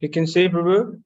You can say, Prabhu.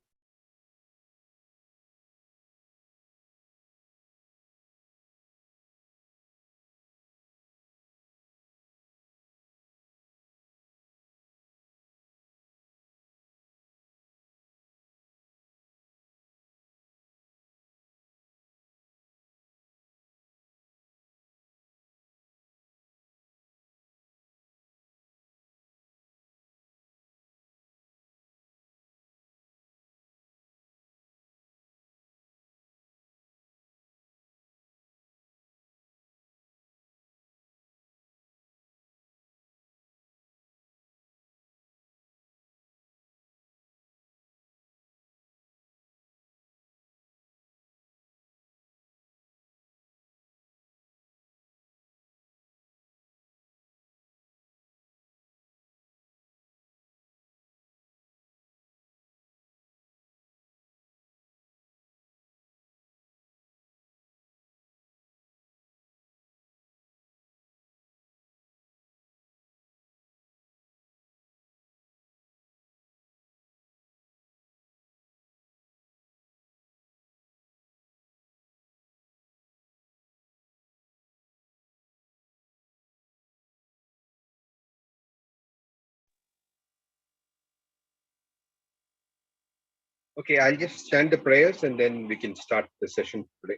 Okay, I'll just chant the prayers and then we can start the session today.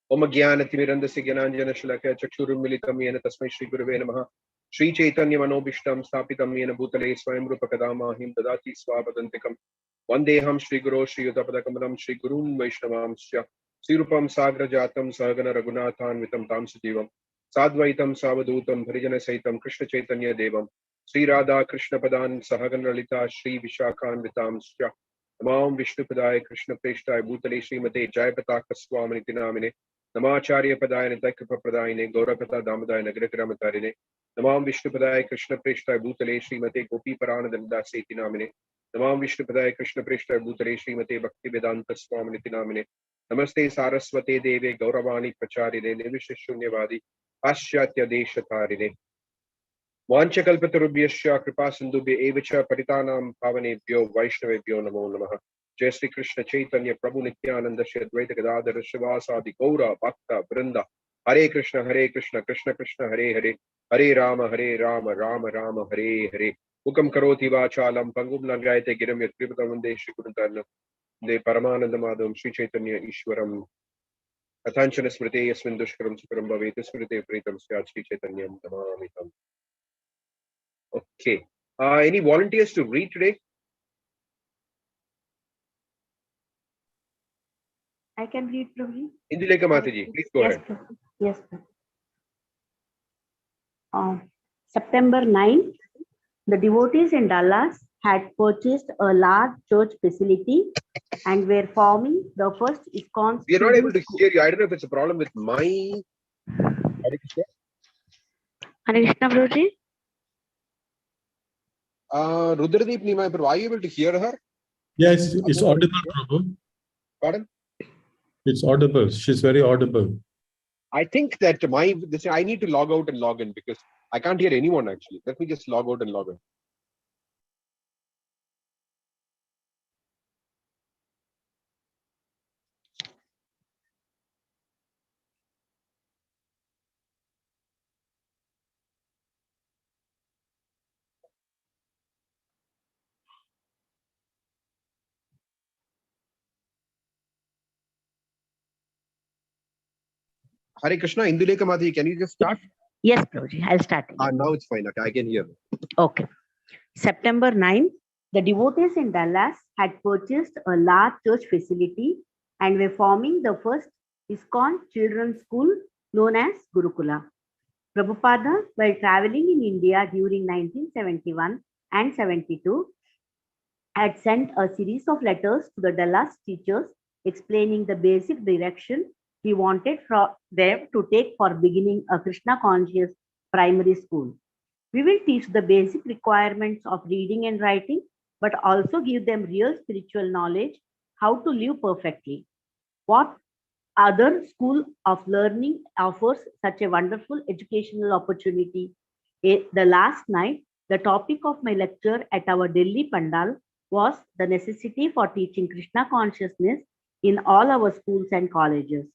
Om Gyanathmirandasya Gyananjana Shalakaya Chakshurum Militam Yena Tasmai Shri Gurave Namaha Shri Caitanya Manobishtam Stapitam Yena Bhutale Swayam Rupa Kadamahim Dadati Swapadantikam Vandeham Shri Guru Shri Yutapadakamalam Shri Gurun Vaishnavamsya Sri Rupam Sagra Jatam Sagana Raghunathan Vitam Tam Sudivam Sadvaitam Savadutam Harijana Saitam Krishna Chaitanya Devam Sri Radha Krishna Padan Sahagana Lalita Shri Vishakhan Vitamsya Namam Vishnupadaya Krishna Preshtai Bhutale Srimate Jayapataka Swamaniti Namine Namacharya Padaya Nitaikrapa Pradayine Gaurapata Damadaya Nagrakaramatarini Namam Vishnupadaya Krishna Preshtai Bhutale Srimate Gopi Paranadanda Seti Namine Namam Vishnupadaya Krishna Preshtai Bhutale Srimate Bhakti Vedanta Swamaniti Namine Namaste Saraswate Deve Gauravani Pracharine Nivisheshunyavadi Paschatya Deshatarine Vanchakalpatarubhyasya Kripa Sindhubhya Evacha Paritanam Pavanebhyo Vaishnavebhyo Namo Namaha. Jai Sri Krishna Chaitanya Prabhu Nityananda Shri Advaita Gadadhara Shivasadi Gaura Bhakta Vrinda Hare Krishna Krishna Krishna Hare Hare Hare Rama Rama Rama Hare Hare Mukam Karoti Vachalam Pangum Lagayate Giram Yatripata Vande Shri Gurutarna De Paramananda Madham Shri Chaitanya Ishwaram Athanchana Smrite Yasmin Dushkaram Sukaram Bhavete Smrite Pritam Syat Shri Chaitanya Tamamitam. Okay. Any volunteers to read today? I can read, Prabhu. Indulekha Mataji, please go ahead. Yes. September 9th, the devotees in Dallas had purchased a large church facility and were forming the first ISKCON. We are not able to hear you. I don't know if it's a problem with my... Hare Krishna. Hare Krishna, Prabhuji. Rudradeep Nimai, are you able to hear her? Yes, it's audible, Prabhu. Pardon? It's audible. She's very audible. I think that I need to log out and log in because I can't hear anyone actually. Let me just log out and log in. Hare Krishna, Indulekha Mataji, can you just start? Yes, Prabhuji, I'll start. Now it's fine. Okay, I can hear. Okay. September 9th, the devotees in Dallas had purchased a large church facility and were forming the first ISKCON children's school known as Gurukula. Prabhupada, while traveling in India during 1971 and 72, had sent a series of letters to the Dallas teachers explaining the basic direction he wanted for them to take for beginning a Krishna conscious primary school. We will teach the basic requirements of reading and writing, but also give them real spiritual knowledge, how to live perfectly. What other school of learning offers such a wonderful educational opportunity? The last night, the topic of my lecture at our Delhi Pandal was the necessity for teaching Krishna consciousness in all our schools and colleges.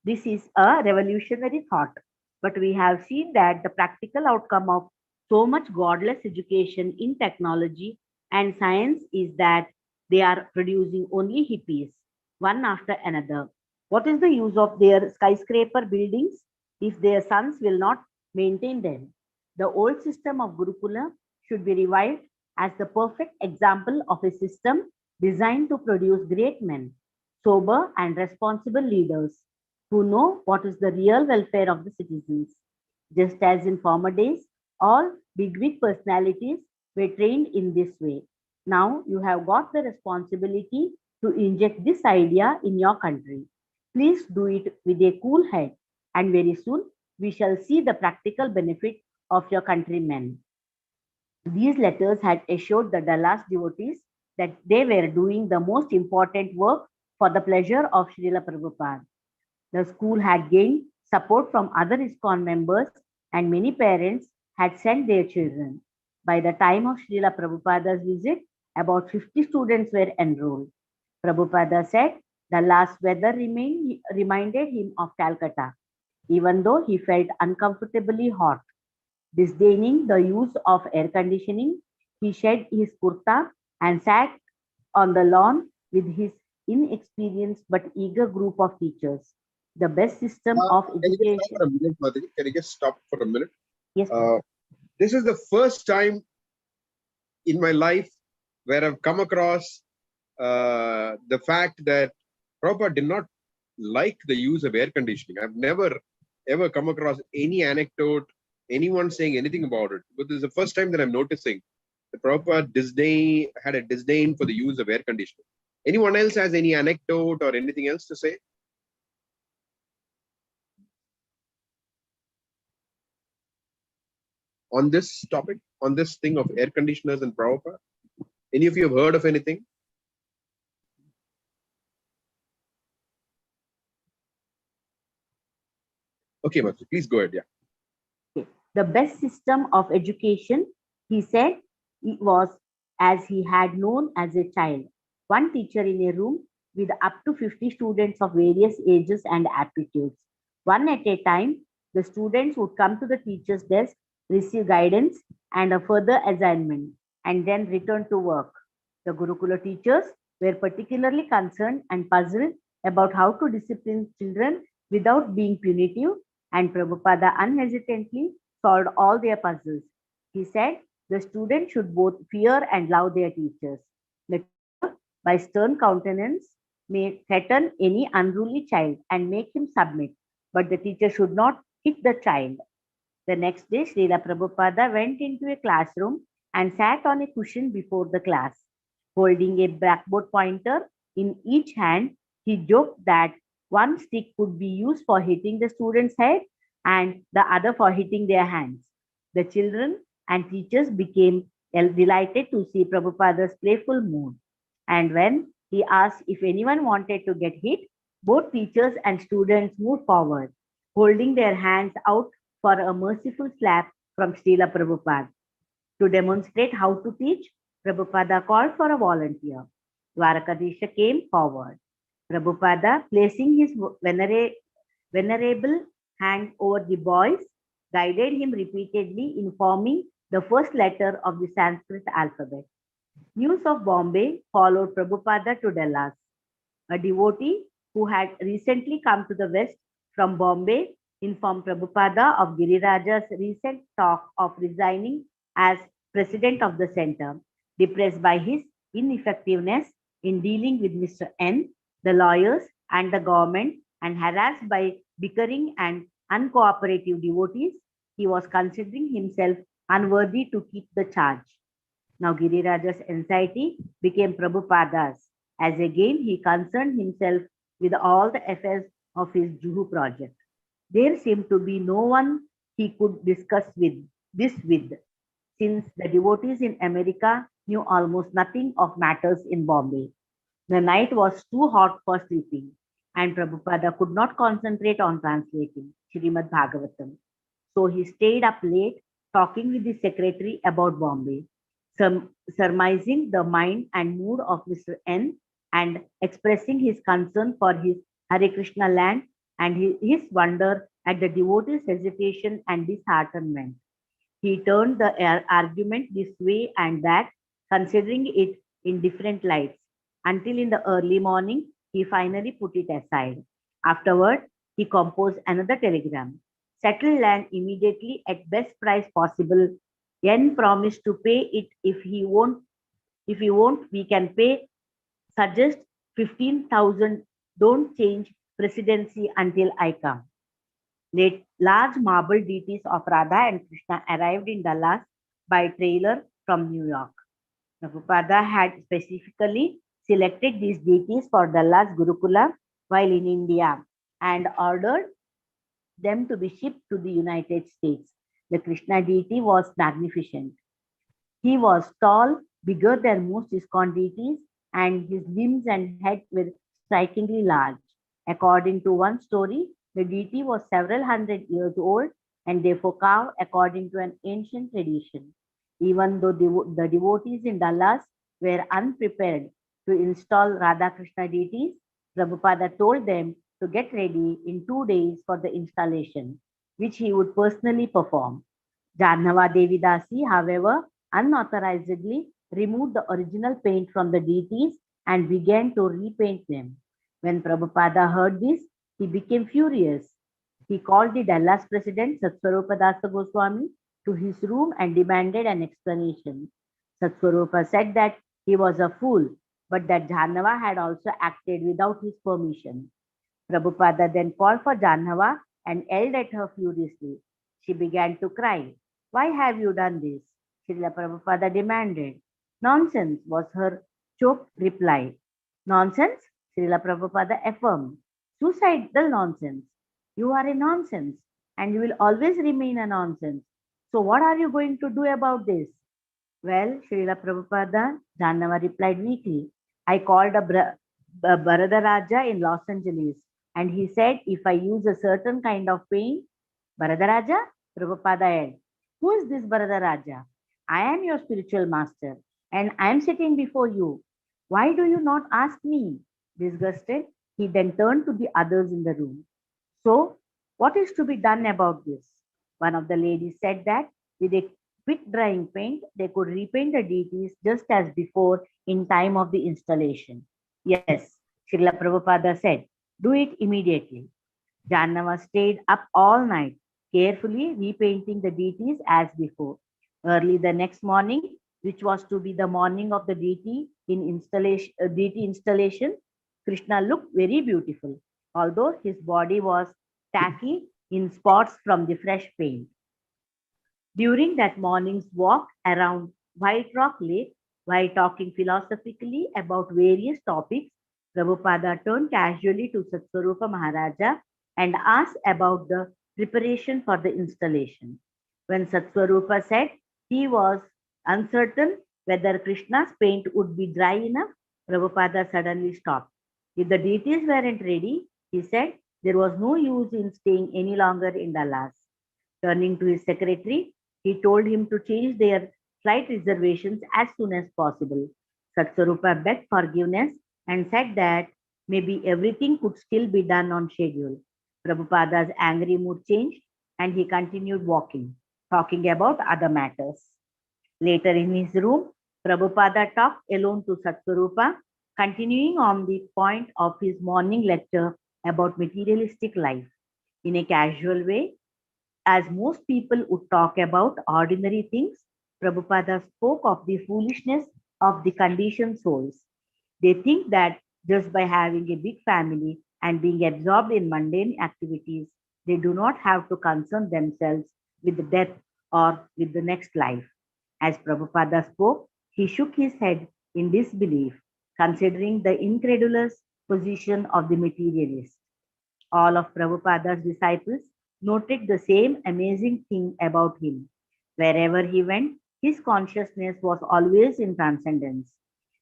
This is a revolutionary thought, but we have seen that the practical outcome of so much godless education in technology and science is that they are producing only hippies, one after another. What is the use of their skyscraper buildings if their sons will not maintain them? The old system of Gurukula should be revived as the perfect example of a system designed to produce great men, sober and responsible leaders who know what is the real welfare of the citizens. Just as in former days, all bigwig personalities were trained in this way. Now you have got the responsibility to inject this idea in your country. Please do it with a cool head, and very soon we shall see the practical benefit of your countrymen. These letters had assured the Dallas devotees that they were doing the most important work for the pleasure of Srila Prabhupada. The school had gained support from other ISKCON members, and many parents had sent their children. By the time of Srila Prabhupada's visit, about 50 students were enrolled. Prabhupada said the last weather reminded him of Calcutta, even though he felt uncomfortably hot. Disdaining the use of air conditioning, he shed his kurta and sat on the lawn with his inexperienced but eager group of teachers. The best system of Can you just stop education. for a minute, Madhuri? Can you just stop for a minute? Yes, This is the first time in my life where I've come across the fact that Prabhupada did not like the use of air conditioning. I've never ever come across any anecdote, anyone saying anything about it. But this is the first time that I'm noticing that Prabhupada had a disdain for the use of air conditioning. Anyone else has any anecdote or anything else to say? On this topic, on this thing of air conditioners and Prabhupada? Any of you have heard of anything? Okay, Matsu, please go ahead. Yeah. the best system of education, he said, it was as he had known as a child. One teacher in a room with up to 50 students of various ages and aptitudes. One at a time, the students would come to the teacher's desk, receive guidance and a further assignment, and then return to work. The Gurukula teachers were particularly concerned and puzzled about how to discipline children without being punitive, and Prabhupada unhesitantly solved all their puzzles. He said the students should both fear and love their teachers. The teacher, by stern countenance, may threaten any unruly child and make him submit, but the teacher should not hit the child. The next day, Srila Prabhupada went into a classroom and sat on a cushion before the class. Holding a blackboard pointer in each hand, he joked that one stick could be used for hitting the student's head and the other for hitting their hands. The children and teachers became delighted to see Prabhupada's playful mood. And when he asked if anyone wanted to get hit, both teachers and students moved forward, holding their hands out for a merciful slap from Srila Prabhupada. To demonstrate how to teach, Prabhupada called for a volunteer. Dwarakadisha came forward. Prabhupada, placing his venerable hand over the boys, guided him repeatedly in forming the first letter of the Sanskrit alphabet. News of Bombay followed Prabhupada to Dallas. A devotee who had recently come to the West from Bombay informed Prabhupada of Giriraja's recent talk of resigning as president of the center. Depressed by his ineffectiveness in dealing with Mr. N, the lawyers, and the government, and harassed by bickering and uncooperative devotees, he was considering himself unworthy to keep the charge. Now Giriraja's anxiety became Prabhupada's, as again he concerned himself with all the affairs of his Juhu project. There seemed to be no one he could discuss this with, since the devotees in America knew almost nothing of matters in Bombay. The night was too hot for sleeping, and Prabhupada could not concentrate on translating Srimad Bhagavatam. So he stayed up late talking with the secretary about Bombay. surmising the mind and mood of Mr. N and expressing his concern for his Hare Krishna land and his wonder at the devotees' hesitation and disheartenment. He turned the argument this way and that, considering it in different lights, until in the early morning he finally put it aside. Afterward, he composed another telegram. Settle land immediately at best price possible. N promised to pay it if he won't. If he won't, we can pay. Suggest 15,000. Don't change presidency until I come. Large marble deities of Radha and Krishna arrived in Dallas by trailer from New York. Prabhupada had specifically selected these deities for Dallas Gurukula while in India and ordered them to be shipped to the United States. The Krishna deity was magnificent. He was tall, bigger than most ISKCON deities, and his limbs and head were strikingly large. According to one story, the deity was several hundred years old and therefore carved according to an ancient tradition. Even though the devotees in Dallas were unprepared to install Radha Krishna deities, Prabhupada told them to get ready in 2 days for the installation, which he would personally perform. Jannava Devi Dasi, however, unauthorizedly removed the original paint from the deities and began to repaint them. When Prabhupada heard this, he became furious. He called the Dallas president, Satsvarupa Dasa Goswami, to his room and demanded an explanation. Satsvarupa said that he was a fool, but that Jannava had also acted without his permission. Prabhupada then called for Jannava and yelled at her furiously. She began to cry. Why have you done this? Srila Prabhupada demanded. Nonsense, was her choked reply. Nonsense? Srila Prabhupada affirmed. Suicidal nonsense. You are a nonsense and you will always remain a nonsense. So what are you going to do about this? Well, Srila Prabhupada, Jannava replied weakly. I called a Bharadaraja in Los Angeles and he said if I use a certain kind of paint, Bharadaraja? Prabhupada asked. Who is this Bharadaraja? I am your spiritual master and I am sitting before you. Why do you not ask me? Disgusted, he then turned to the others in the room. So, what is to be done about this? One of the ladies said that with a quick drying paint, they could repaint the deities just as before in time of the installation. Yes, Srila Prabhupada said, do it immediately. Jannava stayed up all night, carefully repainting the deities as before. Early the next morning, which was to be the morning of the deity installation, Krishna looked very beautiful, although his body was tacky in spots from the fresh paint. During that morning's walk around White Rock Lake, while talking philosophically about various topics, Prabhupada turned casually to Satsvarupa Maharaja and asked about the preparation for the installation. When Satsvarupa said he was uncertain whether Krishna's paint would be dry enough, Prabhupada suddenly stopped. If the deities weren't ready, he said, there was no use in staying any longer in Dallas. Turning to his secretary, he told him to change their flight reservations as soon as possible. Satsvarupa begged forgiveness and said that maybe everything could still be done on schedule. Prabhupada's angry mood changed and he continued walking, talking about other matters. Later in his room, Prabhupada talked alone to Satsvarupa, continuing on the point of his morning lecture about materialistic life. In a casual way, as most people would talk about ordinary things, Prabhupada spoke of the foolishness of the conditioned souls. They think that just by having a big family and being absorbed in mundane activities, they do not have to concern themselves with death or with the next life. As Prabhupada spoke, he shook his head in disbelief, considering the incredulous position of the materialist. All of Prabhupada's disciples noted the same amazing thing about him. Wherever he went, his consciousness was always in transcendence.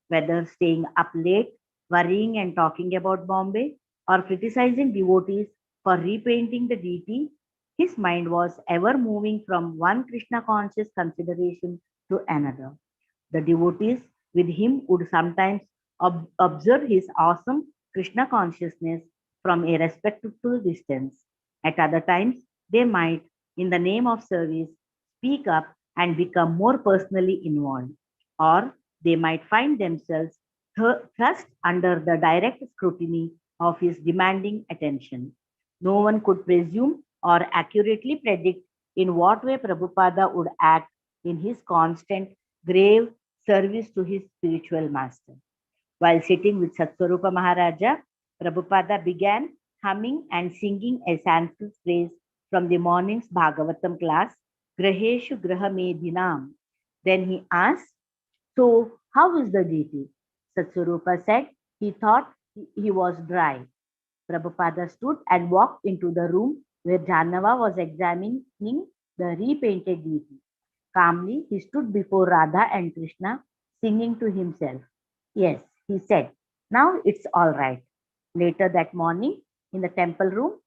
Whether staying up late, worrying and talking about Bombay, or criticizing devotees for repainting the deity, his mind was ever moving from one Krishna conscious consideration to another. The devotees with him would sometimes observe his awesome Krishna consciousness from a respectful distance. At other times, they might, in the name of service, speak up and become more personally involved, or they might find themselves thrust under the direct scrutiny of his demanding attention. No one could presume or accurately predict in what way Prabhupada would act in his constant, grave service to his spiritual master. While sitting with Satswarupa Maharaja, Prabhupada began humming and singing a Sanskrit phrase from the morning's Bhagavatam class, Graheshu Grahamedinam. Then he asked, "So, how is the deity?" Satswarupa said he thought he was dry. Prabhupada stood and walked into the room where Janava was examining the repainted deity. Calmly, he stood before Radha and Krishna, singing to himself. "Yes," he said, "now it's all right." Later that morning, in the temple room,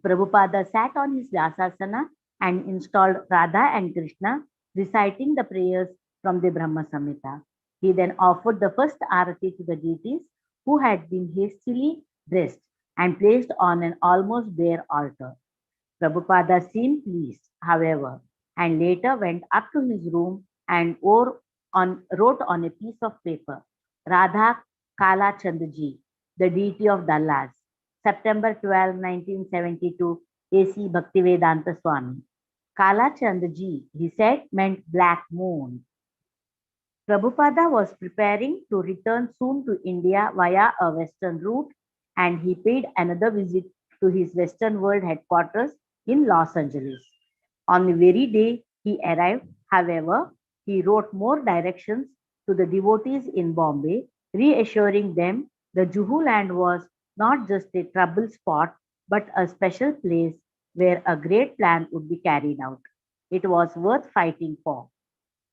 Prabhupada sat on his Vyasasana and installed Radha and Krishna, reciting the prayers from the Brahma Samhita. He then offered the first arati to the deities who had been hastily dressed and placed on an almost bare altar. Prabhupada seemed pleased, however, and later went up to his room and wrote on a piece of paper, Radha Kala Chandji, the deity of Dallas, September 12, 1972, A.C. Bhaktivedanta Swami. Kala Chandji, he said, meant black moon. Prabhupada was preparing to return soon to India via a western route, and he paid another visit to his Western World headquarters in Los Angeles. On the very day he arrived, however, he wrote more directions to the devotees in Bombay, reassuring them the Juhu land was not just a trouble spot, but a special place where a great plan would be carried out. It was worth fighting for.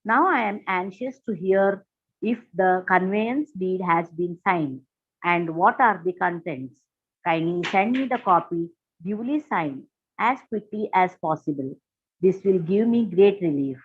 Now I am anxious to hear if the conveyance deed has been signed and what are the contents. Kindly send me the copy duly signed as quickly as possible. This will give me great relief.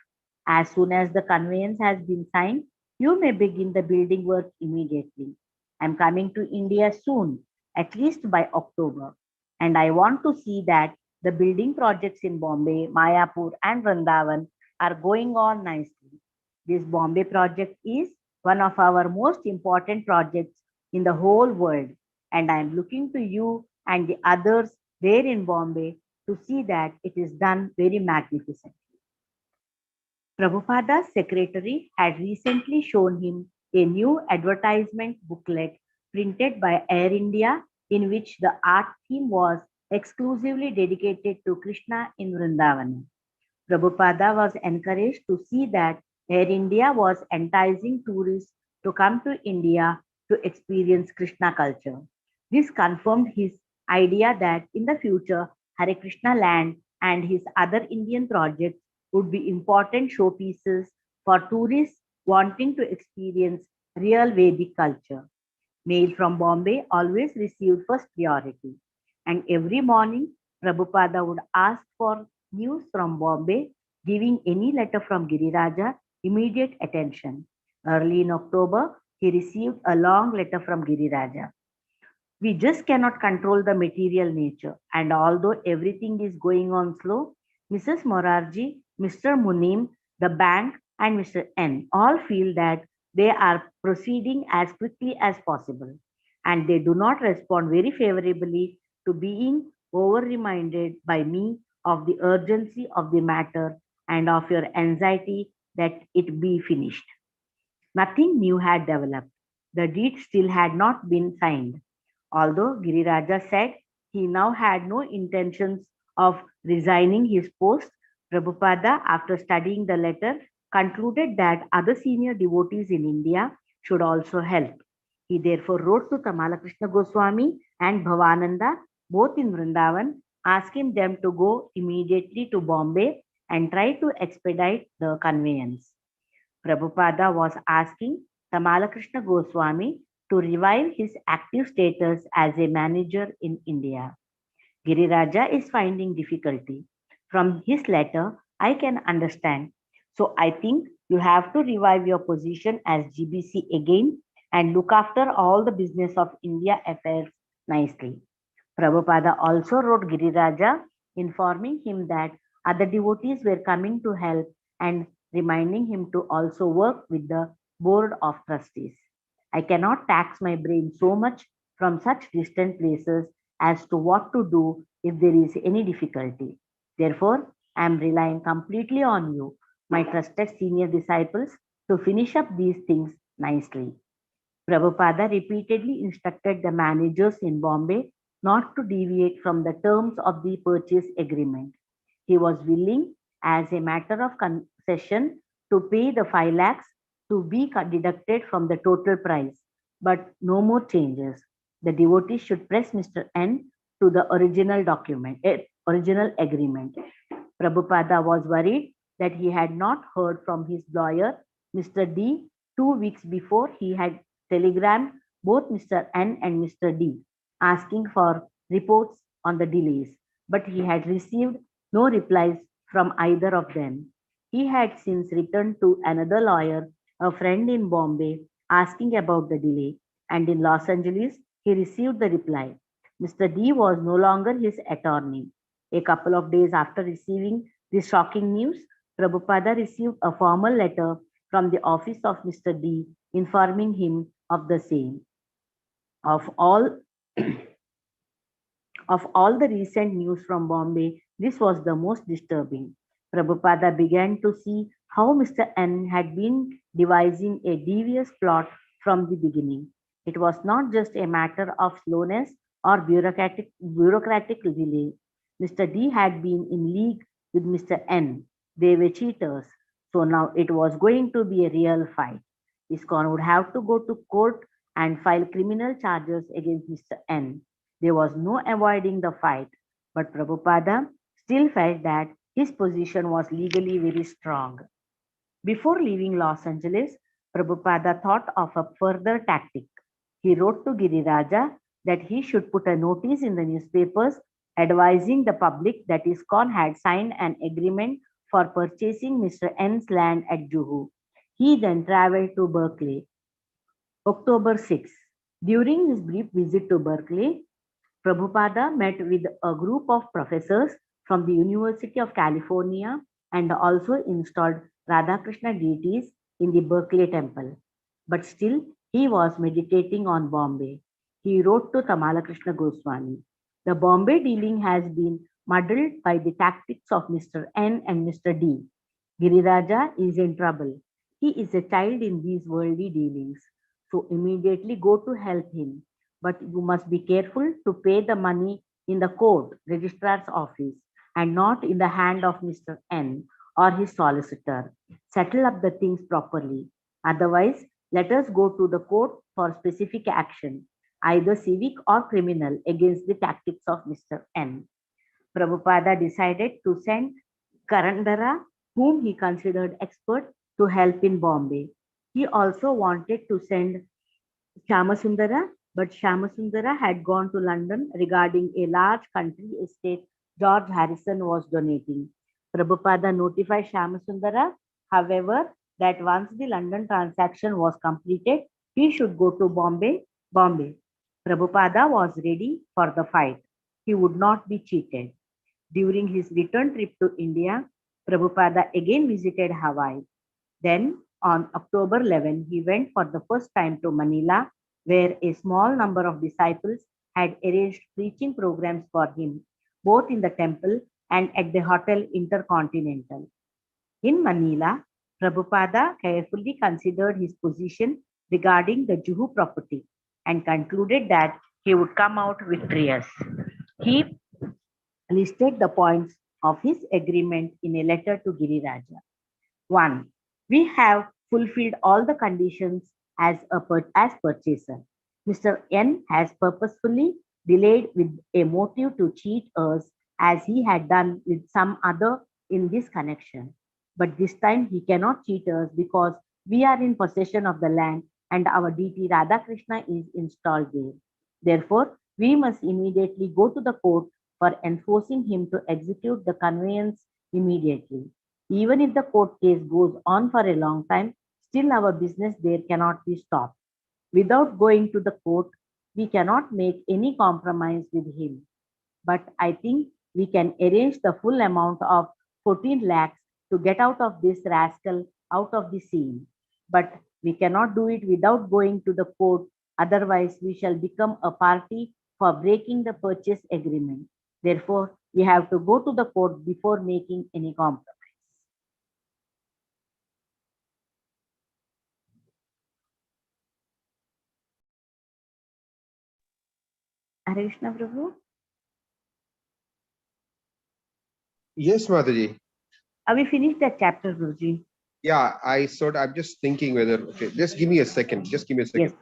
As soon as the conveyance has been signed, you may begin the building work immediately. I am coming to India soon, at least by October, and I want to see that the building projects in Bombay, Mayapur, and Vrindavan are going on nicely. This Bombay project is one of our most important projects in the whole world, and I am looking to you and the others there in Bombay to see that it is done very magnificently. Prabhupada's secretary had recently shown him a new advertisement booklet printed by Air India, in which the art theme was exclusively dedicated to Krishna in Vrindavan. Prabhupada was encouraged to see that Air India was enticing tourists to come to India to experience Krishna culture. This confirmed his idea that in the future, Hare Krishna land and his other Indian projects would be important showpieces for tourists wanting to experience real Vedic culture. Mail from Bombay always received first priority, and every morning Prabhupada would ask for news from Bombay, giving any letter from Giriraja immediate attention. Early in October, he received a long letter from Giriraja. We just cannot control the material nature, and although everything is going on slow, Mrs. Morarji, Mr. Munim, the bank, and Mr. N all feel that they are proceeding as quickly as possible, and they do not respond very favorably to being over reminded by me of the urgency of the matter and of your anxiety that it be finished. Nothing new had developed. The deed still had not been signed. Although Giriraja said he now had no intentions of resigning his post, Prabhupada, after studying the letter, concluded that other senior devotees in India should also help. He therefore wrote to Tamala Krishna Goswami and Bhavananda, both in Vrindavan, asking them to go immediately to Bombay and try to expedite the conveyance. Prabhupada was asking Tamala Krishna Goswami to revive his active status as a manager in India. Giriraja is finding difficulty. From his letter, I can understand. So I think You have to revive your position as GBC again and look after all the business of India affairs nicely. Prabhupada also wrote Giriraja, informing him that other devotees were coming to help and reminding him to also work with the board of trustees. I cannot tax my brain so much from such distant places as to what to do if there is any difficulty. Therefore, I am relying completely on you, my trusted senior disciples, to finish up these things nicely. Prabhupada repeatedly instructed the managers in Bombay not to deviate from the terms of the purchase agreement. He was willing, as a matter of concession, to pay the 5 lakhs to be deducted from the total price, but no more changes. The devotee should press Mr. N to the original agreement. Prabhupada was worried that he had not heard from his lawyer, Mr. D, 2 weeks before he had telegrammed both Mr. N and Mr. D, asking for reports on the delays, but he had received no replies from either of them. He had since returned to another lawyer, a friend in Bombay, asking about the delay, and in Los Angeles, he received the reply. Mr. D was no longer his attorney. A couple of days after receiving this shocking news, Prabhupada received a formal letter from the office of Mr. D informing him of the same. Of all of all the recent news from Bombay, this was the most disturbing. Prabhupada began to see how Mr. N had been devising a devious plot from the beginning. It was not just a matter of slowness or bureaucratic delay. Mr. D had been in league with Mr. N. They were cheaters. So now it was going to be a real fight. ISKCON would have to go to court and file criminal charges against Mr. N. There was no avoiding the fight, but Prabhupada still felt that his position was legally very strong. Before leaving Los Angeles, Prabhupada thought of a further tactic. He wrote to Giriraja that he should put a notice in the newspapers advising the public that ISKCON had signed an agreement for purchasing Mr. N's land at Juhu. He then traveled to Berkeley. October 6. During his brief visit to Berkeley, Prabhupada met with a group of professors from the University of California and also installed Radhakrishna deities in the Berkeley temple. But still, he was meditating on Bombay. He wrote to Tamalakrishna Goswami. The Bombay dealing has been muddled by the tactics of Mr. N and Mr. D. Giriraja is in trouble. He is a child in these worldly dealings. So immediately go to help him. But you must be careful to pay the money in the court registrar's office and not in the hand of Mr. N or his solicitor. Settle up the things properly. Otherwise, let us go to the court for specific action, either civic or criminal, against the tactics of Mr. N. Prabhupada decided to send Karandara, whom he considered expert, to help in Bombay. He also wanted to send Shyamasundara, but Shyamasundara had gone to London regarding a large country estate George Harrison was donating. Prabhupada notified Shyamasundara, however, that once the London transaction was completed, he should go to Bombay. Prabhupada was ready for the fight. He would not be cheated. During his return trip to India, Prabhupada again visited Hawaii. Then, on October 11, he went for the first time to Manila, where a small number of disciples had arranged preaching programs for him, both in the temple and at the Hotel Intercontinental. In Manila, Prabhupada carefully considered his position regarding the Juhu property and concluded that he would come out victorious. He listed the points of his agreement in a letter to Giriraja. 1. We have fulfilled all the conditions as purchaser. Mr. N has purposefully delayed with a motive to cheat us as he had done with some other in this connection. But this time he cannot cheat us because we are in possession of the land and our deity Radhakrishna is installed there. Therefore, we must immediately go to the court for enforcing him to execute the conveyance immediately. Even if the court case goes on for a long time, still our business there cannot be stopped. Without going to the court, we cannot make any compromise with him. But I think we can arrange the full amount of 14 lakhs to get out of this rascal out of the scene. But we cannot do it without going to the court, otherwise, we shall become a party for breaking the purchase agreement. Therefore, we have to go to the court before making any compromise. Hare Krishna, Prabhu. Yes, Mataji. Have we finished that chapter, Guruji? Yeah, I'm just thinking whether, okay, just give me a second. Just give me a second. Yes.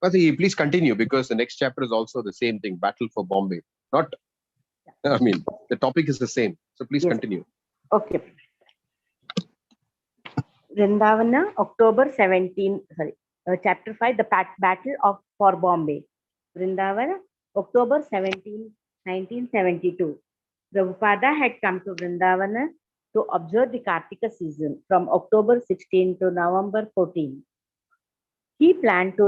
Mataji, please continue because the next chapter is also the same thing, Battle for Bombay. Not, I mean, the topic is the same. So please Yes. continue. Okay. Vrindavana, October 17, chapter 5, the Battle of for Bombay. Vrindavana, October 17, 1972. Prabhupada had come to Vrindavana to observe the Kartika season from October 16 to November 14. He planned to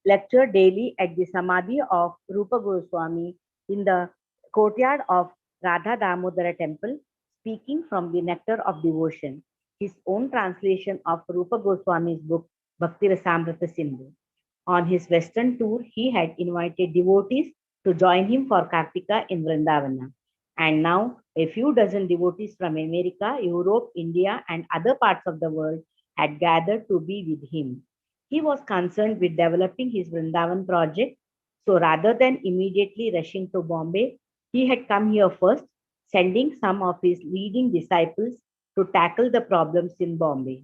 lecture daily at the Samadhi of Rupa Goswami in the courtyard of Radha Damodara temple, speaking from the nectar of devotion, his own translation of Rupa Goswami's book Bhakti Rasamrita Sindhu. On his western tour, he had invited devotees to join him for Kartika in Vrindavana. And now, a few dozen devotees from America, Europe, India, and other parts of the world had gathered to be with him. He was concerned with developing his Vrindavan project, so rather than immediately rushing to Bombay, he had come here first, sending some of his leading disciples to tackle the problems in Bombay.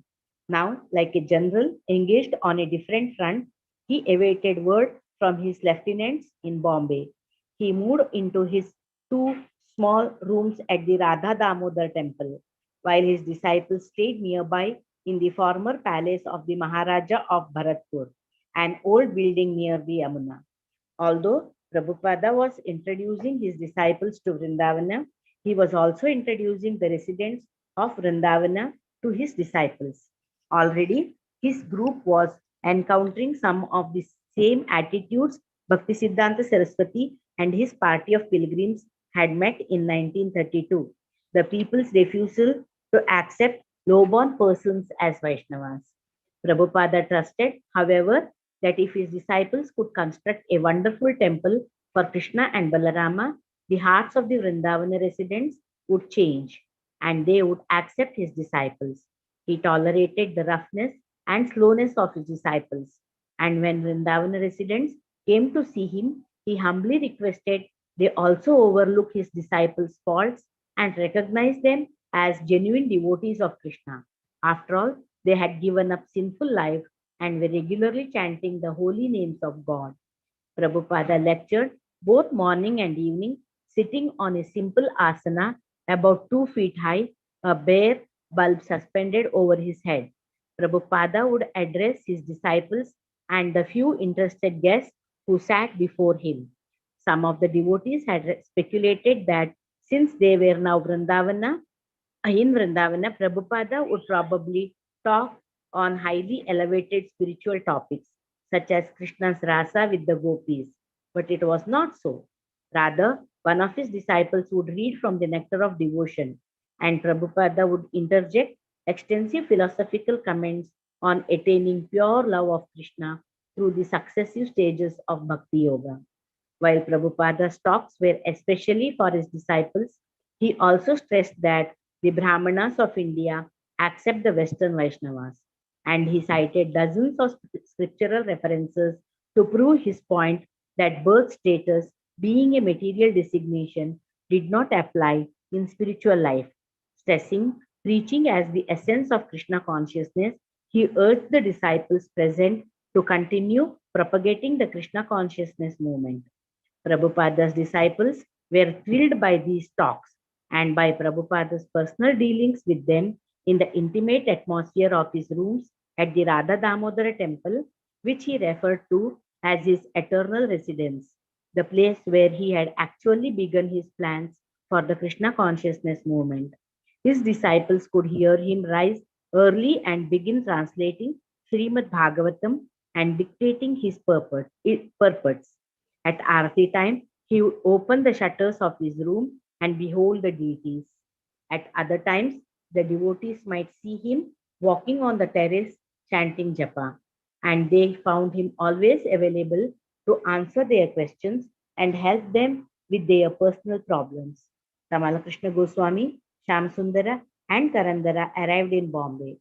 Now, like a general engaged on a different front, he awaited word from his lieutenants in Bombay. He moved into his two small rooms at the Radha Damodar temple, while his disciples stayed nearby in the former palace of the Maharaja of Bharatpur, an old building near the Yamuna. Although Prabhupada was introducing his disciples to Vrindavana, he was also introducing the residents of Vrindavana to his disciples. Already, his group was encountering some of the same attitudes Bhaktisiddhanta Saraswati and his party of pilgrims had met in 1932. The people's refusal to accept low-born persons as Vaishnavas. Prabhupada trusted, however, that if his disciples could construct a wonderful temple for Krishna and Balarama, the hearts of the Vrindavana residents would change and they would accept his disciples. He tolerated the roughness and slowness of his disciples. And when Vrindavana residents came to see him, he humbly requested they also overlook his disciples' faults and recognize them as genuine devotees of Krishna. After all, they had given up sinful life and were regularly chanting the holy names of God. Prabhupada lectured both morning and evening, sitting on a simple asana about 2 feet high, a bare bulb suspended over his head. Prabhupada would address his disciples and the few interested guests who sat before him. Some of the devotees had speculated that since they were now in Vrindavana, Prabhupada would probably talk on highly elevated spiritual topics, such as Krishna's rasa with the gopis. But it was not so. Rather, one of his disciples would read from the nectar of devotion, and Prabhupada would interject extensive philosophical comments on attaining pure love of Krishna through the successive stages of Bhakti Yoga. While Prabhupada's talks were especially for his disciples, he also stressed that the Brahmanas of India accept the Western Vaishnavas, and he cited dozens of scriptural references to prove his point that birth status, being a material designation, did not apply in spiritual life. Stressing preaching as the essence of Krishna consciousness, he urged the disciples present to continue propagating the Krishna consciousness movement. Prabhupada's disciples were thrilled by these talks and by Prabhupada's personal dealings with them in the intimate atmosphere of his rooms at the Radha Damodara temple, which he referred to as his eternal residence, the place where he had actually begun his plans for the Krishna consciousness movement. His disciples could hear him rise early and begin translating Srimad Bhagavatam and dictating his purports. At Aarti time, he would open the shutters of his room and behold the deities. At other times, the devotees might see him walking on the terrace chanting japa, and they found him always available to answer their questions and help them with their personal problems. Tamala Krishna Goswami, Shamsundara, and Karandara arrived in Bombay.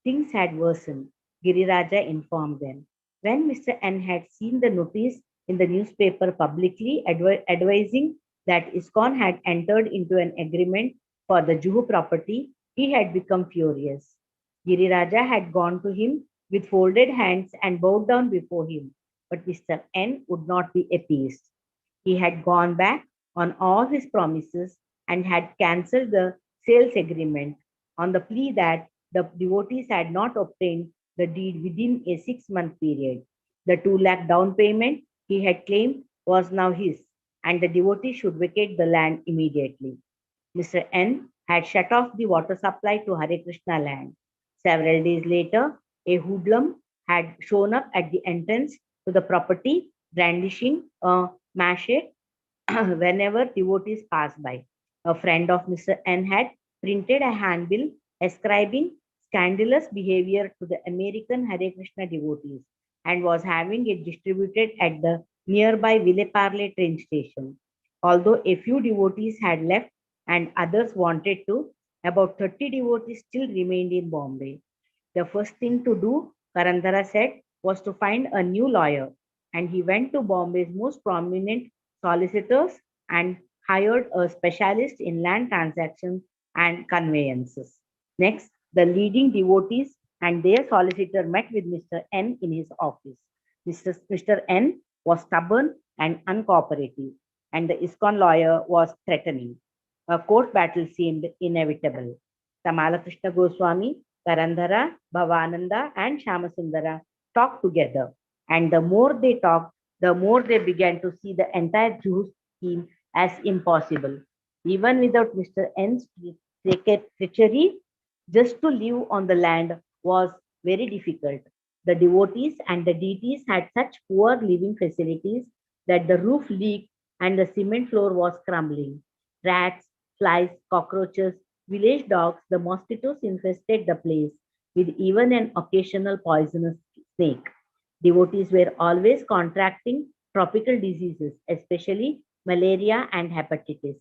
Things had worsened, Giriraja informed them. When Mr. N had seen the notice in the newspaper publicly advising that ISKCON had entered into an agreement for the Juhu property, he had become furious. Giriraja had gone to him with folded hands and bowed down before him, but Mr. N would not be appeased. He had gone back on all his promises and had cancelled the sales agreement on the plea that the devotees had not obtained the deed within a 6-month period. The 2 lakh down payment he had claimed was now his, and the devotee should vacate the land immediately. Mr. N had shut off the water supply to Hare Krishna land. Several days later, a hoodlum had shown up at the entrance to the property, brandishing a machete whenever devotees passed by. A friend of Mr. N had printed a handbill ascribing scandalous behavior to the American Hare Krishna devotees and was having it distributed at the nearby Villeparle train station. Although a few devotees had left and others wanted to, about 30 devotees still remained in Bombay. The first thing to do, Karandara said, was to find a new lawyer, and he went to Bombay's most prominent solicitors and hired a specialist in land transactions and conveyances. Next, the leading devotees and their solicitor met with Mr. N in his office. Mr. N was stubborn and uncooperative, and the ISKCON lawyer was threatening. A court battle seemed inevitable. Tamala Krishna Goswami, Karandhara, Bhavananda, and Shamasundara talked together, and the more they talked, the more they began to see the entire Jewish scheme as impossible. Even without Mr. N's treachery, just to live on the land was very difficult. The devotees and the deities had such poor living facilities that the roof leaked and the cement floor was crumbling. Rats, flies, cockroaches, village dogs, the mosquitoes infested the place, with even an occasional poisonous snake. Devotees were always contracting tropical diseases, especially malaria and hepatitis.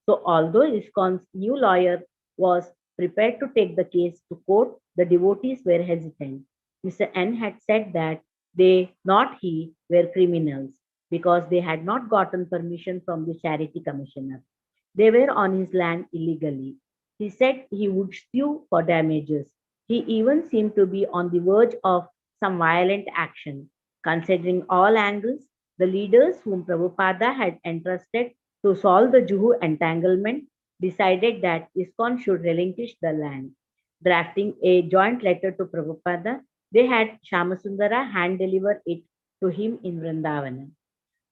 So, although ISKCON's new lawyer was prepared to take the case to court, the devotees were hesitant. Mr. N had said that they, not he, were criminals because they had not gotten permission from the charity commissioner. They were on his land illegally. He said he would sue for damages. He even seemed to be on the verge of some violent action. Considering all angles, the leaders whom Prabhupada had entrusted to solve the Juhu entanglement decided that ISKCON should relinquish the land. Drafting a joint letter to Prabhupada, they had Shamasundara hand deliver it to him in Vrindavana.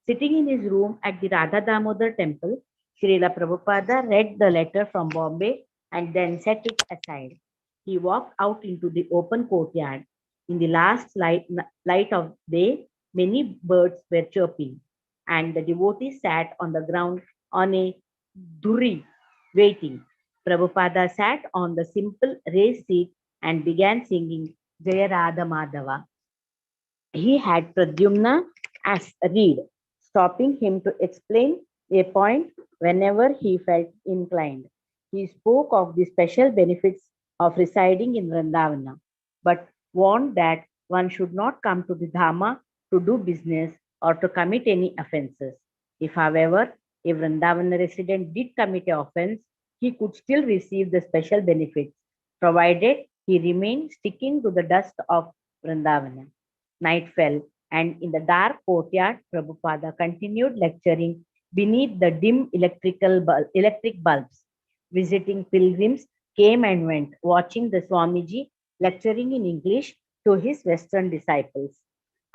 Sitting in his room at the Radha Damodar temple, Srila Prabhupada read the letter from Bombay and then set it aside. He walked out into the open courtyard. In the last light of day, many birds were chirping, and the devotees sat on the ground on a dhuri, waiting. Prabhupada sat on the simple raised seat and began singing Jaya Radha Madhava. He had Pradyumna as read, stopping him to explain a point whenever he felt inclined. He spoke of the special benefits of residing in Vrindavana, but warned that one should not come to the Dhamma to do business or to commit any offenses. If, however, a Vrindavana resident did commit an offense, he could still receive the special benefits, provided He remained sticking to the dust of Vrindavana. Night fell, and in the dark courtyard, Prabhupada continued lecturing beneath the dim electric bulbs. Visiting pilgrims came and went, watching the Swamiji lecturing in English to his Western disciples.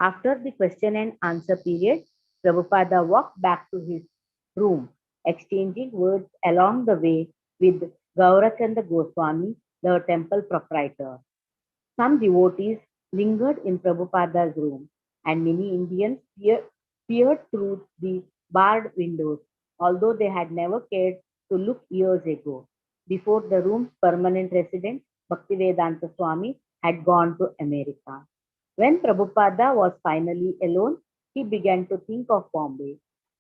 After the question and answer period, Prabhupada walked back to his room, exchanging words along the way with Gaurachanda Goswami, the temple proprietor. Some devotees lingered in Prabhupada's room, and many Indians peered through the barred windows, although they had never cared to look years ago, before the room's permanent resident, Bhaktivedanta Swami, had gone to America. When Prabhupada was finally alone, he began to think of Bombay.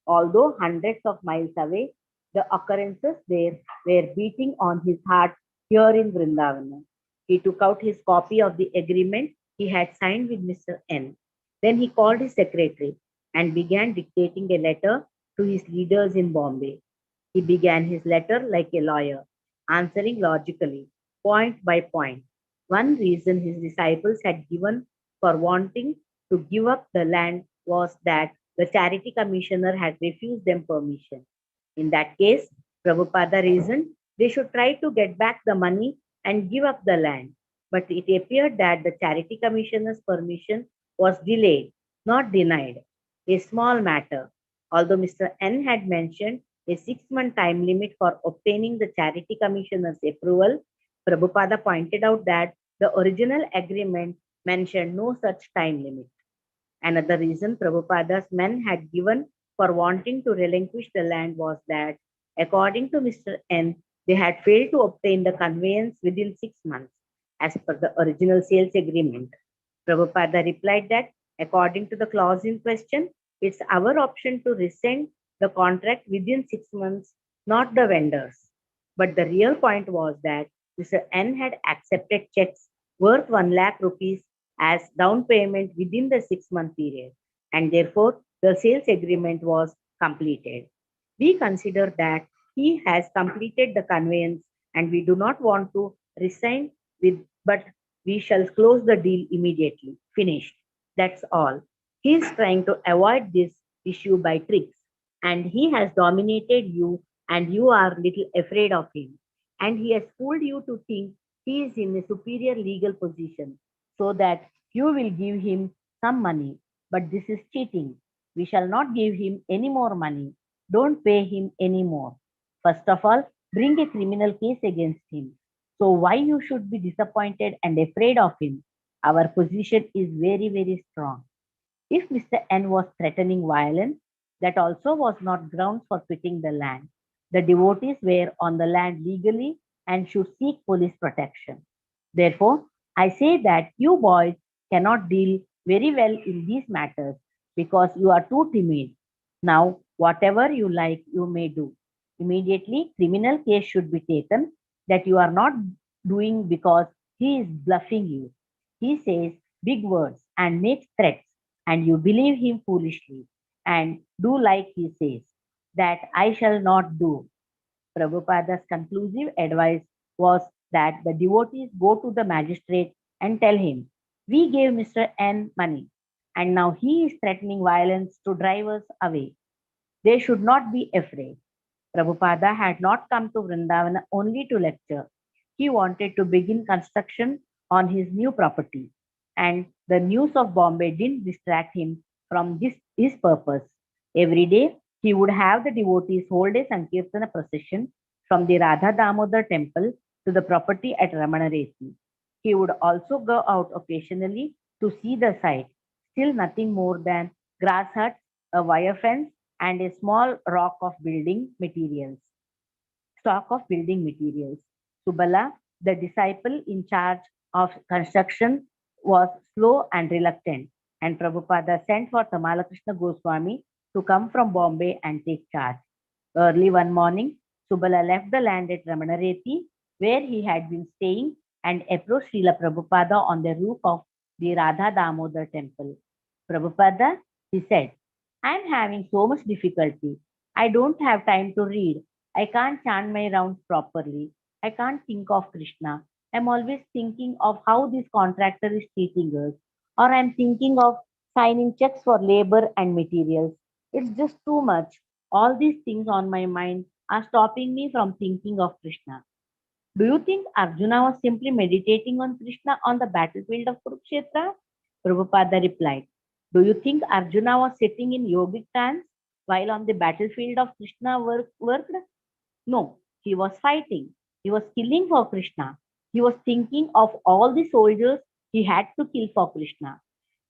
Although hundreds of miles away, the occurrences there were beating on his heart here in Vrindavan. He took out his copy of the agreement he had signed with Mr. N. Then he called his secretary and began dictating a letter to his leaders in Bombay. He began his letter like a lawyer, answering logically, point by point. One reason his disciples had given for wanting to give up the land was that the charity commissioner had refused them permission. In that case, Prabhupada reasoned they should try to get back the money and give up the land. But it appeared that the charity commissioner's permission was delayed, not denied. A small matter. Although Mr. N had mentioned a 6-month time limit for obtaining the charity commissioner's approval, Prabhupada pointed out that the original agreement mentioned no such time limit. Another reason Prabhupada's men had given for wanting to relinquish the land was that, according to Mr. N, they had failed to obtain the conveyance within 6 months, as per the original sales agreement. Prabhupada replied that, according to the clause in question, it's our option to rescind the contract within 6 months, not the vendors. But the real point was that Mr. N had accepted checks worth 1 lakh rupees as down payment within the 6-month period, and therefore the sales agreement was completed. We consider that he has completed the conveyance and we do not want to resign with, but we shall close the deal immediately. Finished. That's all. He is trying to avoid this issue by tricks, and he has dominated you, and you are little afraid of him. And he has fooled you to think he is in a superior legal position so that you will give him some money. But this is cheating. We shall not give him any more money. Don't pay him any more. First of all, bring a criminal case against him. So why you should be disappointed and afraid of him? Our position is very, very strong. If Mr. N was threatening violence, that also was not grounds for quitting the land. The devotees were on the land legally and should seek police protection. Therefore, I say that you boys cannot deal very well in these matters because you are too timid. Now, whatever you like, you may do. Immediately, criminal case should be taken that you are not doing because he is bluffing you. He says big words and makes threats, and you believe him foolishly and do like he says. That I shall not do. Prabhupada's conclusive advice was that the devotees go to the magistrate and tell him, we gave Mr. N money, and now he is threatening violence to drive us away. They should not be afraid. Prabhupada had not come to Vrindavan only to lecture. He wanted to begin construction on his new property, and the news of Bombay didn't distract him from his purpose. Every day, he would have the devotees hold a Sankirtana procession from the Radha Damodar temple to the property at Ramanaresi. He would also go out occasionally to see the site, still nothing more than grass huts, a wire fence, and a small stock of building materials. Subala, the disciple in charge of construction, was slow and reluctant, and Prabhupada sent for Tamala Krishna Goswami to come from Bombay and take charge. Early one morning, Subala left the land at Ramanareti, where he had been staying, and approached Srila Prabhupada on the roof of the Radha Damodar temple. Prabhupada, he said, I am having so much difficulty. I don't have time to read. I can't chant my rounds properly. I can't think of Krishna. I'm always thinking of how this contractor is treating us, or I'm thinking of signing checks for labor and materials. It's just too much. All these things on my mind are stopping me from thinking of Krishna. Do you think Arjuna was simply meditating on Krishna on the battlefield of Kurukshetra? Prabhupada replied, do you think Arjuna was sitting in yogic trance while on the battlefield of Krishna worked? No, he was fighting. He was killing for Krishna. He was thinking of all the soldiers he had to kill for Krishna,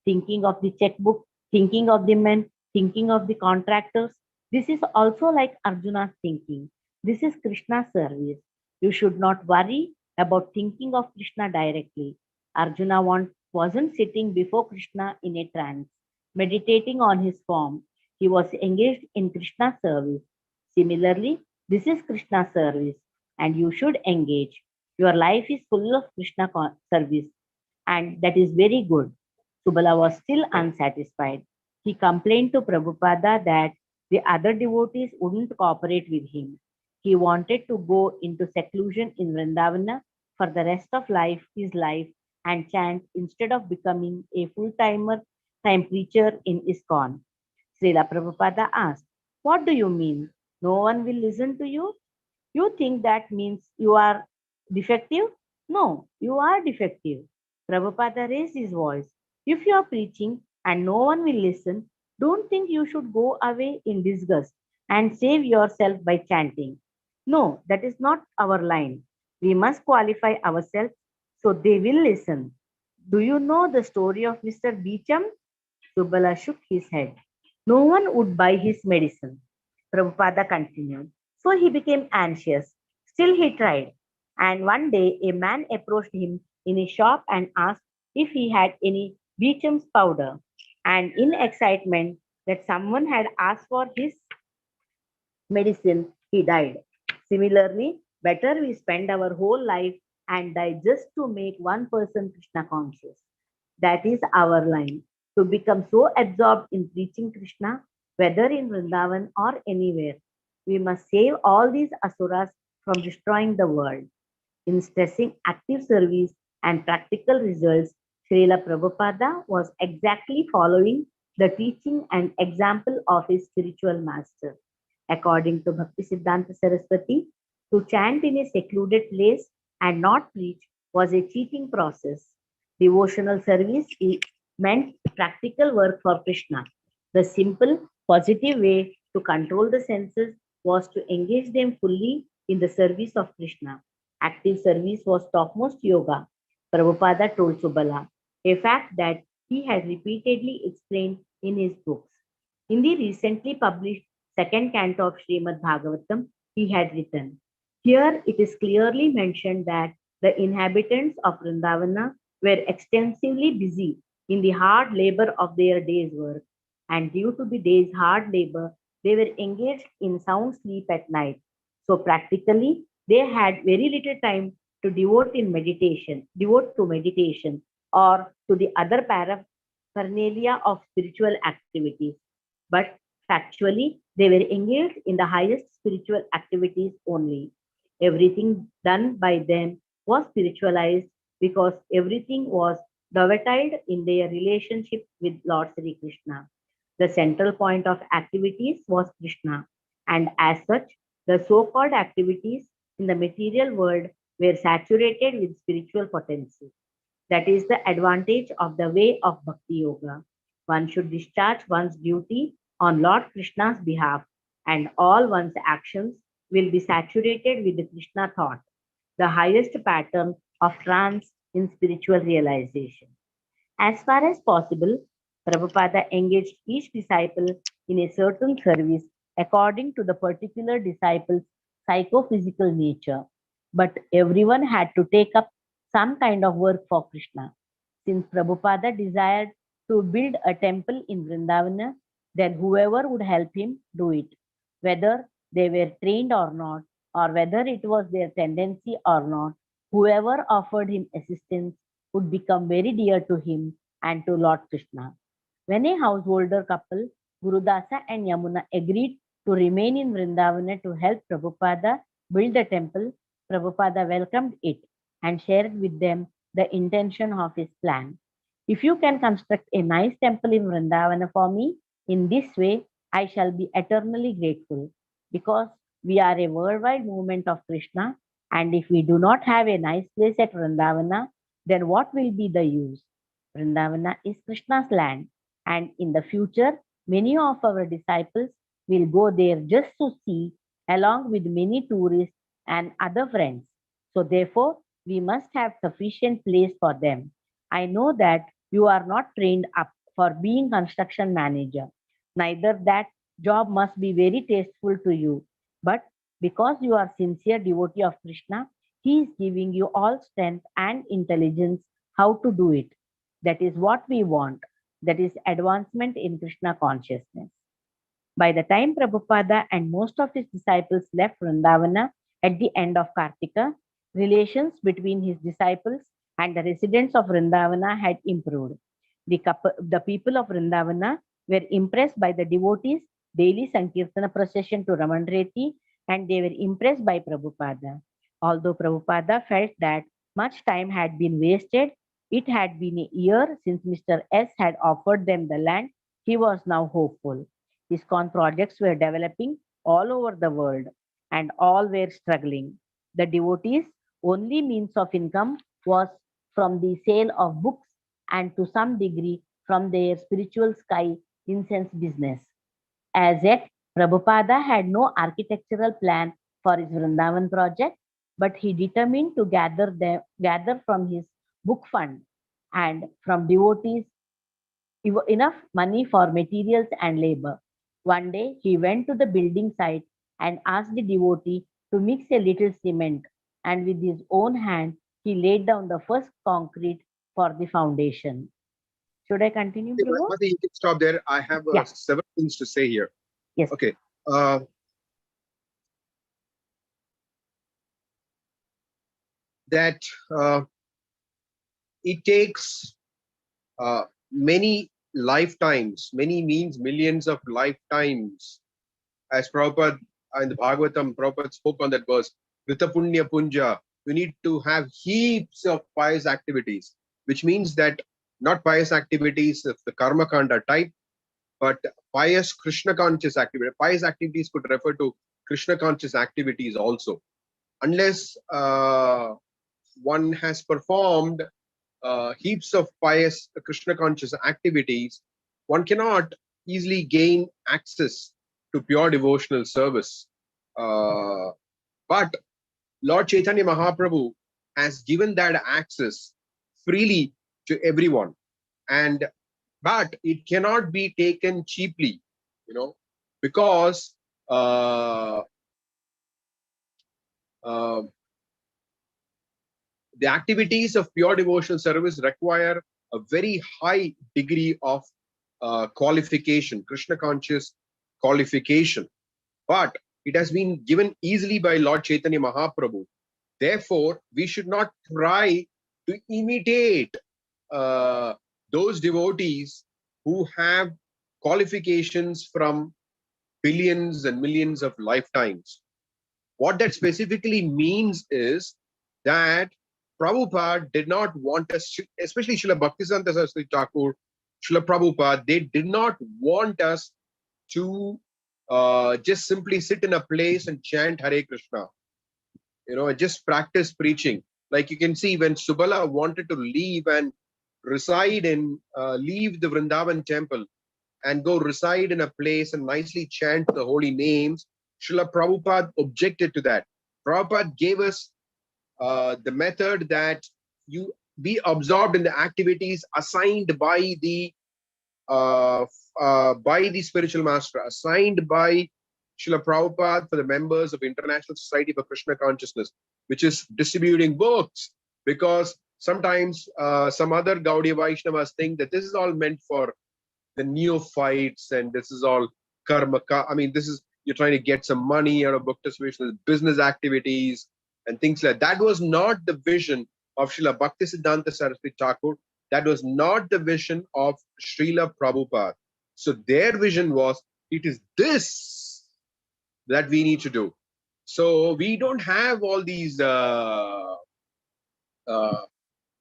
thinking of the checkbook, thinking of the men, thinking of the contractors. This is also like Arjuna's thinking. This is Krishna's service. You should not worry about thinking of Krishna directly. Arjuna wasn't sitting before Krishna in a trance, meditating on his form. He was engaged in Krishna's service. Similarly, this is Krishna's service, and you should engage. Your life is full of Krishna service, and that is very good. Subala was still unsatisfied. He complained to Prabhupada that the other devotees wouldn't cooperate with him. He wanted to go into seclusion in Vrindavana for the rest of his life, and chant instead of becoming a time preacher in ISKCON. Srila Prabhupada asked, what do you mean? No one will listen to you? You think that means you are defective? No, you are defective. Prabhupada raised his voice. If you are preaching and no one will listen, don't think you should go away in disgust and save yourself by chanting. No, that is not our line. We must qualify ourselves so they will listen. Do you know the story of Mr. Beecham? Subala shook his head. No one would buy his medicine. Prabhupada continued. So he became anxious. Still he tried. And one day a man approached him in his shop and asked if he had any Beecham's powder. And in excitement that someone had asked for his medicine, he died. Similarly, better we spend our whole life and die just to make one person Krishna conscious. That is our line. To become so absorbed in preaching Krishna, whether in Vrindavan or anywhere, we must save all these asuras from destroying the world. In stressing active service and practical results, Srila Prabhupada was exactly following the teaching and example of his spiritual master. According to Bhakti Siddhanta Saraswati, to chant in a secluded place and not preach was a cheating process. Devotional service meant practical work for Krishna. The simple, positive way to control the senses was to engage them fully in the service of Krishna. Active service was topmost yoga, Prabhupada told Subala, a fact that he had repeatedly explained in his books. In the recently published second canto of Srimad Bhagavatam, he had written, here it is clearly mentioned that the inhabitants of Vrindavana were extensively busy in the hard labor of their day's work, and due to the day's hard labor, they were engaged in sound sleep at night. So practically, they had very little time to devote to meditation or to the other paraphernalia of spiritual activities. But factually, they were engaged in the highest spiritual activities only. Everything done by them was spiritualized because everything was dovetailed in their relationship with Lord Sri Krishna. The central point of activities was Krishna, and as such, the so called activities in the material world were saturated with spiritual potency. That is the advantage of the way of Bhakti Yoga. One should discharge one's duty on Lord Krishna's behalf, and all one's actions will be saturated with the Krishna thought, the highest pattern of trance in spiritual realization. As far as possible, Prabhupada engaged each disciple in a certain service according to the particular disciple's psychophysical nature. But everyone had to take up some kind of work for Krishna. Since Prabhupada desired to build a temple in Vrindavana, then whoever would help him do it, whether they were trained or not, or whether it was their tendency or not, whoever offered him assistance would become very dear to him and to Lord Krishna. When a householder couple, Gurudasa and Yamuna, agreed to remain in Vrindavana to help Prabhupada build the temple, Prabhupada welcomed it. and shared with them the intention of his plan. If you can construct a nice temple in Vrindavana for me in this way, I shall be eternally grateful, because we are a worldwide movement of Krishna, and if we do not have a nice place at Vrindavana, then what will be the use? Vrindavana is Krishna's land, and in the future, many of our disciples will go there just to see, along with many tourists and other friends. So, therefore, we must have sufficient place for them. I know that you are not trained up for being construction manager. Neither that job must be very tasteful to you. But because you are sincere devotee of Krishna, he is giving you all strength and intelligence how to do it. That is what we want. That is advancement in Krishna consciousness. By the time Prabhupada and most of his disciples left Vrindavana at the end of Kartika, relations between his disciples and the residents of Vrindavana had improved. The people of Vrindavana were impressed by the devotees' daily Sankirtana procession to Ramanreti, and they were impressed by Prabhupada. Although Prabhupada felt that much time had been wasted, it had been a year since Mr. S had offered them the land, he was now hopeful. ISKCON projects were developing all over the world, and all were struggling. The devotees' only means of income was from the sale of books and to some degree from their spiritual sky incense business. As yet, Prabhupada had no architectural plan for his Vrindavan project, but he determined to gather from his book fund and from devotees enough money for materials and labor. One day he went to the building site and asked the devotee to mix a little cement, and with his own hand he laid down the first concrete for the foundation. Should I continue, Prabhu? Mati, you can stop there. I have Yeah. several things to say here. Yes. Okay. That it takes many lifetimes, many means millions of lifetimes. As Prabhupada in the Bhagavatam, Prabhupada spoke on that verse, Rita Punya Punja. You need to have heaps of pious activities, which means that not pious activities of the Karma Kanda type, but pious Krishna conscious activity. Pious activities could refer to Krishna conscious activities also. Unless one has performed heaps of pious Krishna conscious activities, one cannot easily gain access to pure devotional service. But Lord Chaitanya Mahaprabhu has given that access freely to everyone, but it cannot be taken cheaply, because the activities of pure devotional service require a very high degree of qualification, Krishna conscious qualification. But it has been given easily by Lord Chaitanya Mahaprabhu. Therefore, we should not try to imitate those devotees who have qualifications from billions and millions of lifetimes. What that specifically means is that Prabhupada did not want us, especially Srila Bhaktisiddhanta Saraswati Thakur, Srila Prabhupada, they did not want us to just simply sit in a place and chant Hare Krishna, just practice preaching. Like you can see when Subala wanted to leave and reside in, leave the Vrindavan temple and go reside in a place and nicely chant the holy names, Srila Prabhupada objected to that. Prabhupada gave us the method that you be absorbed in the activities assigned by the spiritual master, assigned by Srila Prabhupada for the members of International Society for Krishna Consciousness, which is distributing books. Because sometimes some other Gaudiya Vaishnavas think that this is all meant for the neophytes and this is all karma. I mean, this is, you're trying to get some money out of book distribution, business activities and things like that. That was not the vision of Srila Bhaktisiddhanta Saraswati Thakur. That was not the vision of Srila Prabhupada. So their vision was, it is this that we need to do. So we don't have all these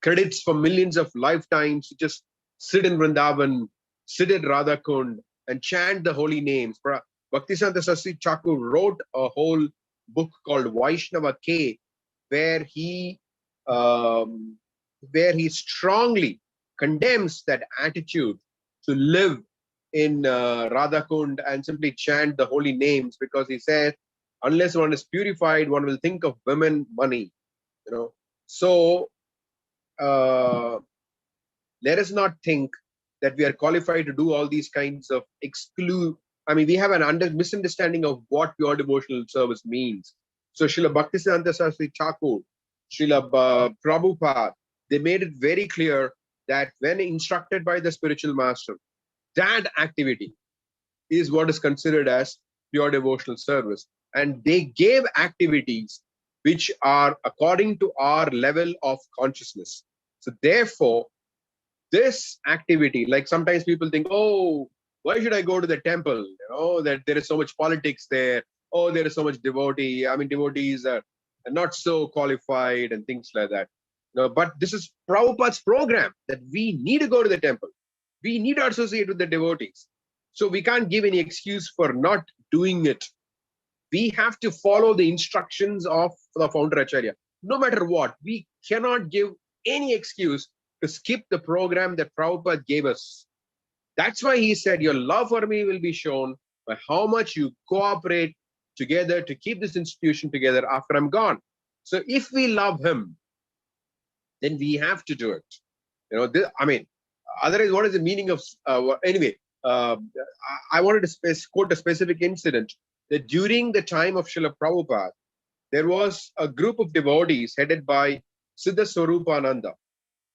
credits for millions of lifetimes to just sit in Vrindavan, sit at Radhakund, and chant the holy names. Bhaktisiddhanta Saraswati Thakur wrote a whole book called Vaishnava K, where he strongly condemns that attitude to live in Radhakund and simply chant the holy names, because he said, unless one is purified, one will think of women, money. So let us not think that we are qualified to do all these kinds of we have an misunderstanding of what pure devotional service means. So Srila Bhaktisiddhanta Saraswati Thakur, Srila Prabhupada, they made it very clear that when instructed by the spiritual master, that activity is what is considered as pure devotional service. And they gave activities which are according to our level of consciousness. So therefore, this activity, like sometimes people think, oh, why should I go to the temple? That there is so much politics there. Oh, there is so much devotee. Devotees are not so qualified and things like that. But this is Prabhupada's program that we need to go to the temple. We need to associate with the devotees. So we can't give any excuse for not doing it. We have to follow the instructions of the founder Acharya. No matter what, we cannot give any excuse to skip the program that Prabhupada gave us. That's why he said, your love for me will be shown by how much you cooperate together to keep this institution together after I'm gone. So if we love him, then we have to do it. Otherwise, what is the meaning of, I wanted to quote a specific incident that during the time of Srila Prabhupada, there was a group of devotees headed by Siddha Swarupananda,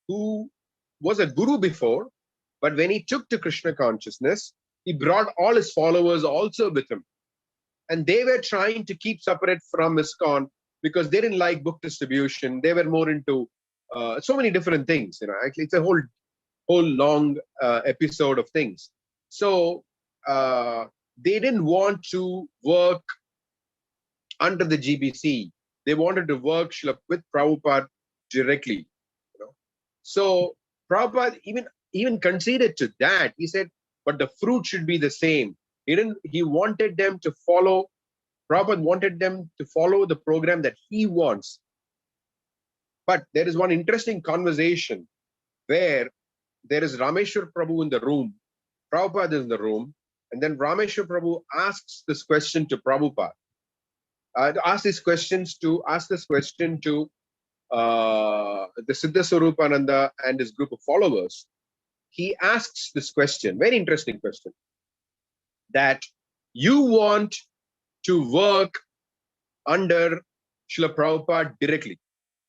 who was a guru before, but when he took to Krishna consciousness, he brought all his followers also with him. And they were trying to keep separate from ISKCON because they didn't like book distribution. They were more into so many different things. Actually, it's a whole long episode of things. So they didn't want to work under the GBC. They wanted to work with Prabhupada directly. So Prabhupada even conceded to that. He said, but the fruit should be the same. He wanted them to follow, Prabhupada wanted them to follow the program that he wants. But there is one interesting conversation where there is Rameshwar Prabhu in the room, Prabhupada is in the room, and then Rameshwar Prabhu asks this question to Prabhupada. Ask this question to the Siddha Swarupananda and his group of followers. He asks this question, very interesting question, that you want to work under Srila Prabhupada directly.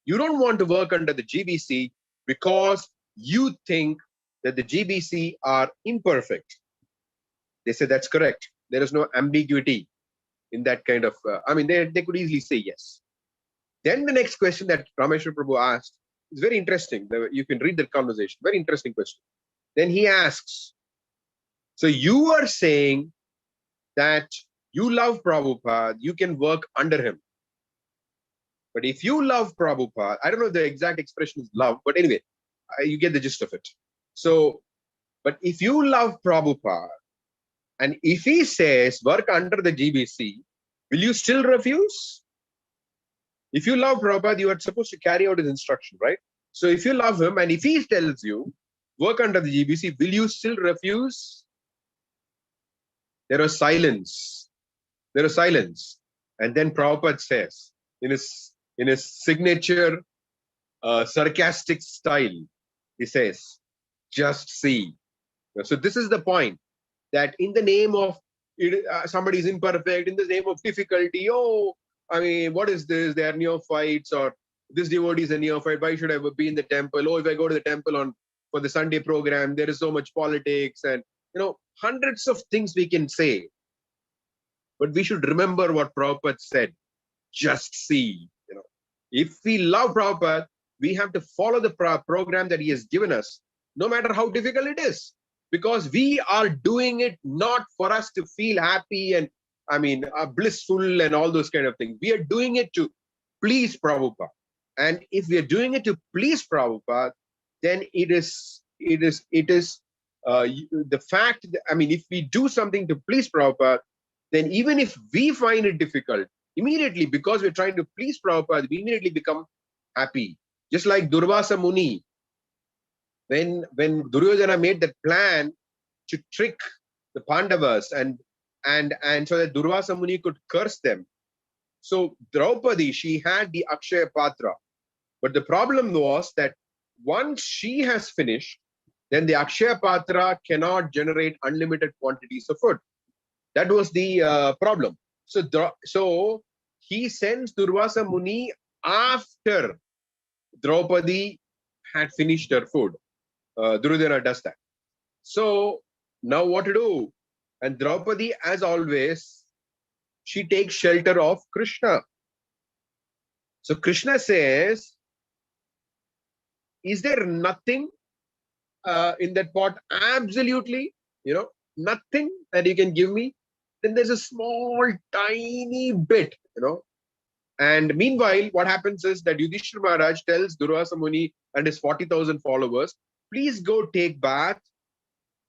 You don't want to work under the GBC because you think that the GBC are imperfect. They said that's correct. There is no ambiguity in that kind of, they could easily say yes. Then the next question that Rameshwar Prabhu asked is very interesting. You can read that conversation. Very interesting question. Then he asks, so you are saying that you love Prabhupada, you can work under him. But if you love Prabhupada, I don't know if the exact expression is love, but anyway, you get the gist of it. So, but if you love Prabhupada, and if he says work under the GBC, will you still refuse? If you love Prabhupada, you are supposed to carry out his instruction, right? So if you love him, and if he tells you work under the GBC, will you still refuse? There was silence. And then Prabhupada says, in his signature sarcastic style, he says, just see. So this is the point, that in the name of somebody is imperfect, in the name of difficulty, what is this? They are neophytes, or this devotee is a neophyte. Why should I be in the temple? Oh, if I go to the temple for the Sunday program, there is so much politics, and hundreds of things we can say. But we should remember what Prabhupada said. Just see. If we love Prabhupada, we have to follow the program that he has given us, no matter how difficult it is. Because we are doing it not for us to feel happy and blissful and all those kind of things. We are doing it to please Prabhupada. And if we are doing it to please Prabhupada, then it is the fact that, I mean, if we do something to please Prabhupada, then even if we find it difficult, immediately, because we're trying to please Prabhupada, we immediately become happy. Just like Durvasa Muni, when Duryodhana made that plan to trick the Pandavas and so that Durvasa Muni could curse them. So Draupadi, she had the Akshaya Patra. But the problem was that once she has finished, then the Akshaya Patra cannot generate unlimited quantities of food. That was the problem. So he sends Durvasa Muni after Draupadi had finished her food. Duryodhana does that. So now what to do? And Draupadi, as always, she takes shelter of Krishna. So Krishna says, is there nothing in that pot? Absolutely, nothing that you can give me? Then there's a small, tiny bit, And meanwhile, what happens is that Yudhishthira Maharaj tells Durvasa Muni and his 40,000 followers, please go take bath.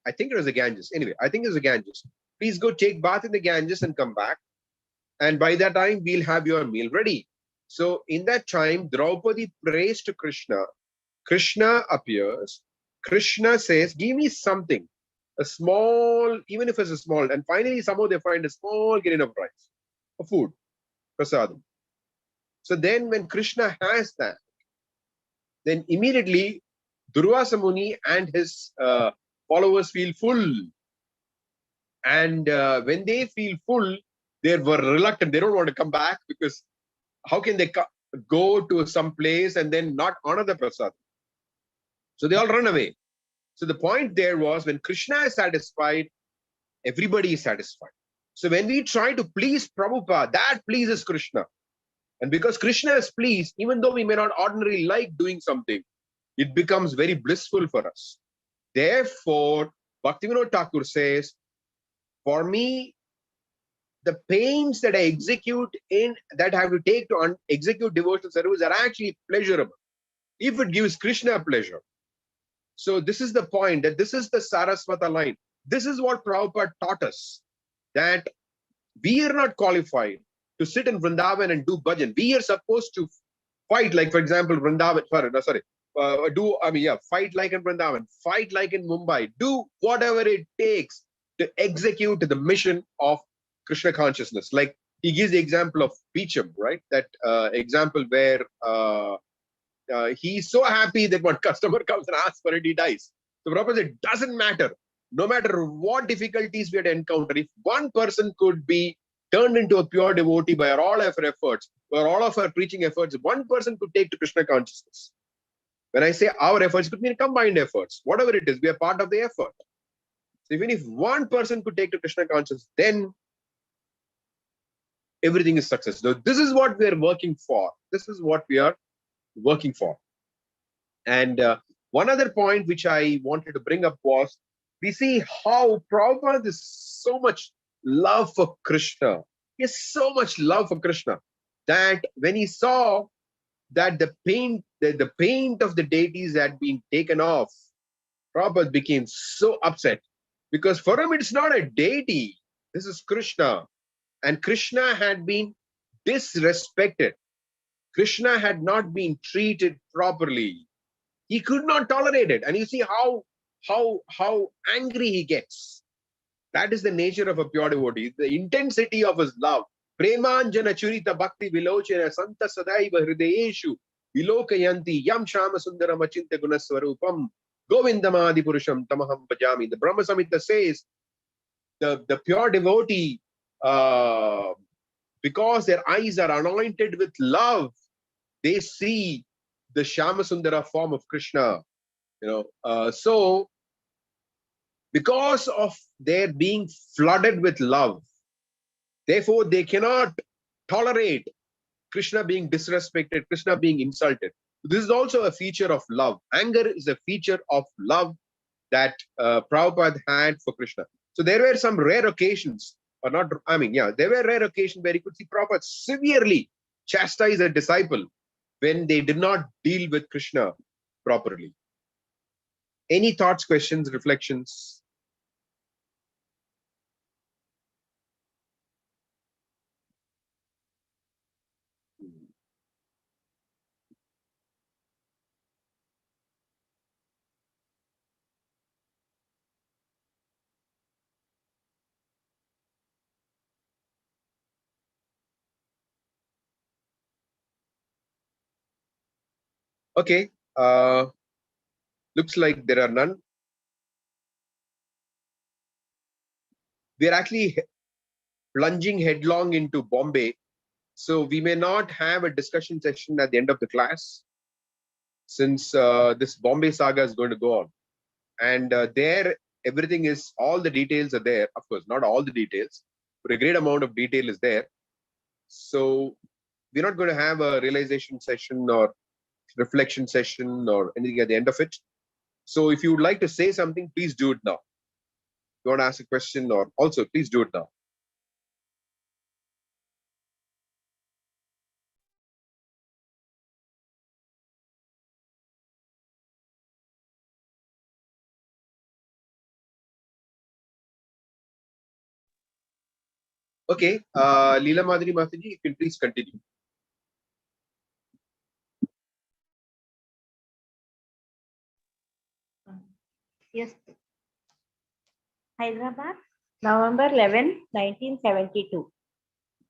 I think it was the Ganges. Anyway, I think it was the Ganges. Please go take bath in the Ganges and come back. And by that time, we'll have your meal ready. So in that time, Draupadi prays to Krishna. Krishna appears. Krishna says, give me something, a small, even if it's a small. And finally, somehow they find a small grain of rice, a food, prasadam. So then when Krishna has that, then immediately Durvasa Muni and his followers feel full. And when they feel full, they were reluctant. They don't want to come back, because how can they go to some place and then not honor the prasad? So they all run away. So the point there was, when Krishna is satisfied, everybody is satisfied. So when we try to please Prabhupada, that pleases Krishna. And because Krishna is pleased, even though we may not ordinarily like doing something, it becomes very blissful for us. Therefore, Bhaktivinoda Thakur says, for me, the pains that I execute that I have to take to execute devotional service are actually pleasurable, if it gives Krishna pleasure. So this is the point, that this is the Saraswata line. This is what Prabhupada taught us, that we are not qualified to sit in Vrindavan and do bhajan. We are supposed to fight, like, for example, Vrindavan, fight like in Vrindavan, fight like in Mumbai, do whatever it takes to execute the mission of Krishna consciousness. Like he gives the example of Beecham, right? That example where he's so happy that one customer comes and asks for it, he dies. So Prabhupada said, it doesn't matter. No matter what difficulties we had to encounter, if one person could be turned into a pure devotee by all of our efforts, by all of our preaching efforts, one person could take to Krishna consciousness. When I say our efforts, it could mean combined efforts. Whatever it is, we are part of the effort. So even if one person could take to Krishna consciousness, then everything is success. So this is what we are working for. This is what we are working for. And one other point which I wanted to bring up was, we see how Prabhupada is so much love for Krishna. He has so much love for Krishna that when he saw that the paint of the deities had been taken off, Prabhupada became so upset, because for him it's not a deity. This is Krishna. And Krishna had been disrespected. Krishna had not been treated properly. He could not tolerate it. And you see how angry he gets. That is the nature of a pure devotee, the intensity of his love. Premanjana churita bhakti vilochana santa sadaiva hridayeshu vilokayanti yam shama sundaram acintya gunaswarupam govindamadi purusham tamaham bhajami. The Brahma Samhita says the pure devotee, because their eyes are anointed with love, they see the Shamasundara form of Krishna. So because of their being flooded with love, therefore they cannot tolerate Krishna being disrespected, Krishna being insulted. This is also a feature of love. Anger is a feature of love that Prabhupada had for Krishna. So there were some rare occasions, or not, there were rare occasions where you could see Prabhupada severely chastise a disciple when they did not deal with Krishna properly. Any thoughts, questions, reflections? Okay, looks like there are none. We are actually plunging headlong into Bombay, so we may not have a discussion session at the end of the class, since this Bombay saga is going to go on. And there, everything is, all the details are there. Of course, not all the details, but a great amount of detail is there. So we're not going to have a realization session or reflection session or anything at the end of it. So if you would like to say something, please do it now. If you want to ask a question or also, please do it now. Okay, Leela Madhuri Mataji, you can please continue. Yes. Hyderabad, November 11, 1972.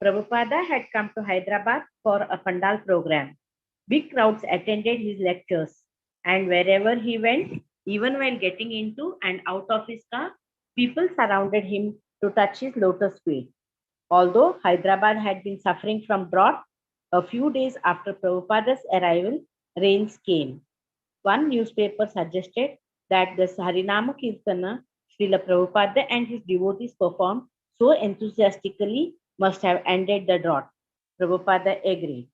Prabhupada had come to Hyderabad for a Pandal program. Big crowds attended his lectures, and wherever he went, even while getting into and out of his car, people surrounded him to touch his lotus feet. Although Hyderabad had been suffering from drought, a few days after Prabhupada's arrival, rains came. One newspaper suggested that the Harinama Kirtana Srila Prabhupada and his devotees performed so enthusiastically must have ended the drought. Prabhupada agreed.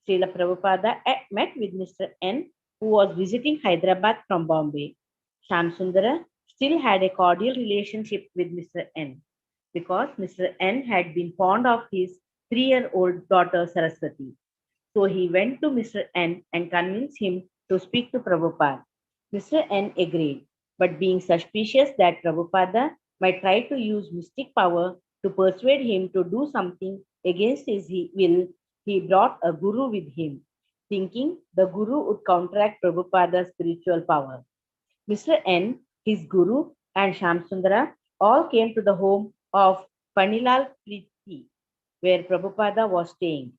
Srila Prabhupada met with Mr. N, who was visiting Hyderabad from Bombay. Shamsundara still had a cordial relationship with Mr. N because Mr. N had been fond of his 3-year-old daughter Saraswati. So he went to Mr. N and convinced him to speak to Prabhupada. Mr. N agreed, but being suspicious that Prabhupada might try to use mystic power to persuade him to do something against his will, he brought a guru with him, thinking the guru would counteract Prabhupada's spiritual power. Mr. N, his guru, and Shamsundara all came to the home of Panilal Priti, where Prabhupada was staying.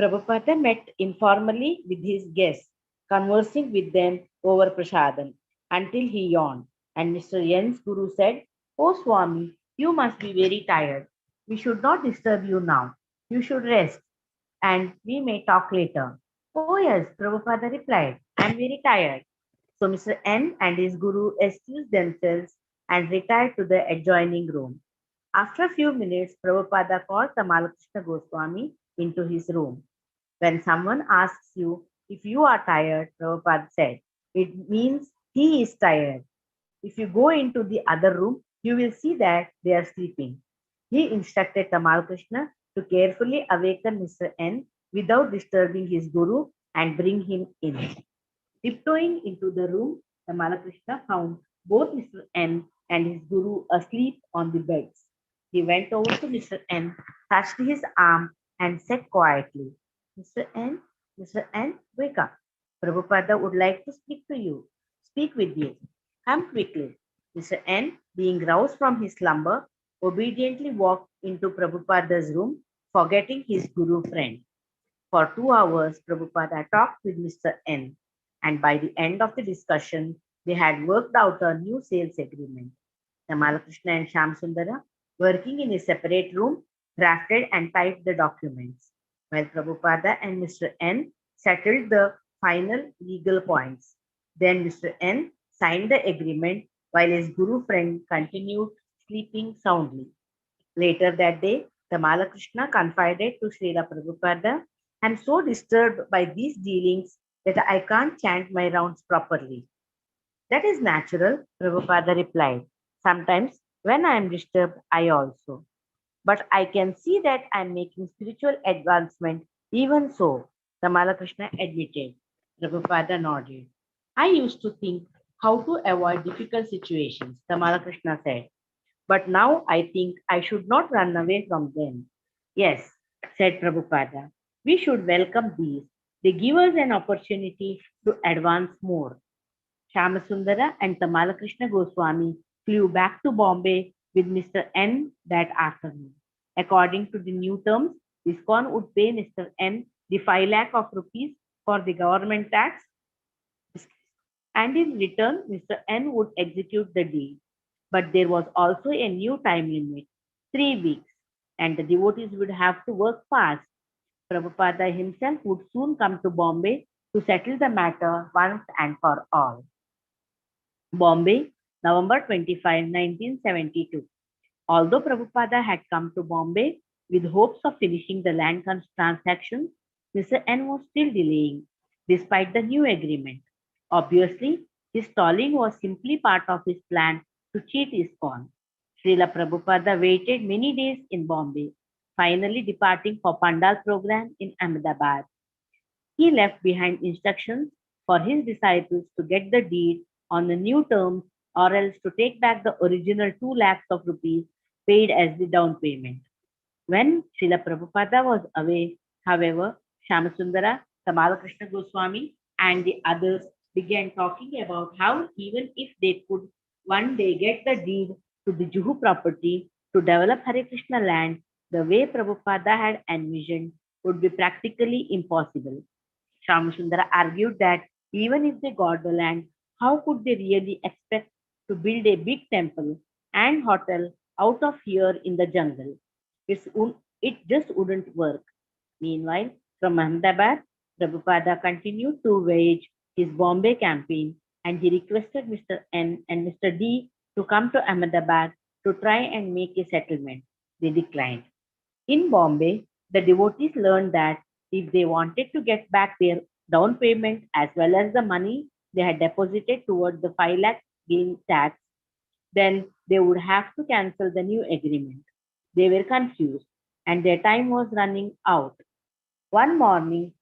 Prabhupada met informally with his guests, conversing with them over prasadam until he yawned. And Mr. N's guru said, "Oh Swami, you must be very tired. We should not disturb you now. You should rest, and we may talk later." "Oh yes," Prabhupada replied, "I am very tired." So Mr. N and his guru excused themselves and retired to the adjoining room. After a few minutes, Prabhupada called Tamalakrishna Goswami into his room. "When someone asks you if you are tired," Prabhupada said, "it means he is tired. If you go into the other room, you will see that they are sleeping." He instructed Tamal to carefully awaken Mr. N without disturbing his guru and bring him in. Tiptoeing into the room, Tamal found both Mr. N and his guru asleep on the beds. He went over to Mr. N, touched his arm, and said quietly, "Mr. N, Mr. N, wake up. Prabhupada would like to speak with you. Come quickly." Mr. N, being roused from his slumber, obediently walked into Prabhupada's room, forgetting his guru friend. For 2 hours, Prabhupada talked with Mr. N, and by the end of the discussion, they had worked out a new sales agreement. Tamalakrishna and Shamsundara, working in a separate room, drafted and typed the documents, while Prabhupada and Mr. N settled the final legal points. Then Mr. N signed the agreement while his guru friend continued sleeping soundly. Later that day, Tamalakrishna confided to Srila Prabhupada, "I'm so disturbed by these dealings that I can't chant my rounds properly." "That is natural," Prabhupada replied. "Sometimes when I am disturbed, I also. But I can see that I am making spiritual advancement even so. Tamala Krishna admitted. Prabhupada nodded. I used to think how to avoid difficult situations, Tamala Krishna said. But now I think I should not run away from them. Yes, said Prabhupada. We should welcome these. They give us an opportunity to advance more. Shamasundara and Tamala Krishna Goswami flew back to Bombay with Mr. N that afternoon. According to the new terms, ISKCON would pay Mr. N the 5 lakh of rupees for the government tax, and in return, Mr. N would execute the deed. But there was also a new time limit, 3 weeks, and the devotees would have to work fast. Prabhupada himself would soon come to Bombay to settle the matter once and for all. Bombay, November 25, 1972. Although Prabhupada had come to Bombay with hopes of finishing the land transactions, Mr. N was still delaying, despite the new agreement. Obviously, his stalling was simply part of his plan to cheat ISKCON. Srila Prabhupada waited many days in Bombay, finally departing for Pandal program in Ahmedabad. He left behind instructions for his disciples to get the deed on the new terms or else to take back the original 2 lakhs of rupees paid as the down payment. When Srila Prabhupada was away, however, Shamasundara, Tamalakrishna Goswami, and the others began talking about how even if they could one day get the deed to the Juhu property to develop Hare Krishna land, the way Prabhupada had envisioned would be practically impossible. Shamasundara argued that even if they got the land, how could they really expect to build a big temple and hotel out of here in the jungle? It just wouldn't work. Meanwhile, from Ahmedabad, Prabhupada continued to wage his Bombay campaign and he requested Mr. N and Mr. D to come to Ahmedabad to try and make a settlement. They declined. In Bombay, the devotees learned that if they wanted to get back their down payment as well as the money they had deposited towards the 5 lakh gain tax, then they would have to cancel the new agreement. They were confused and their time was running out. One morning,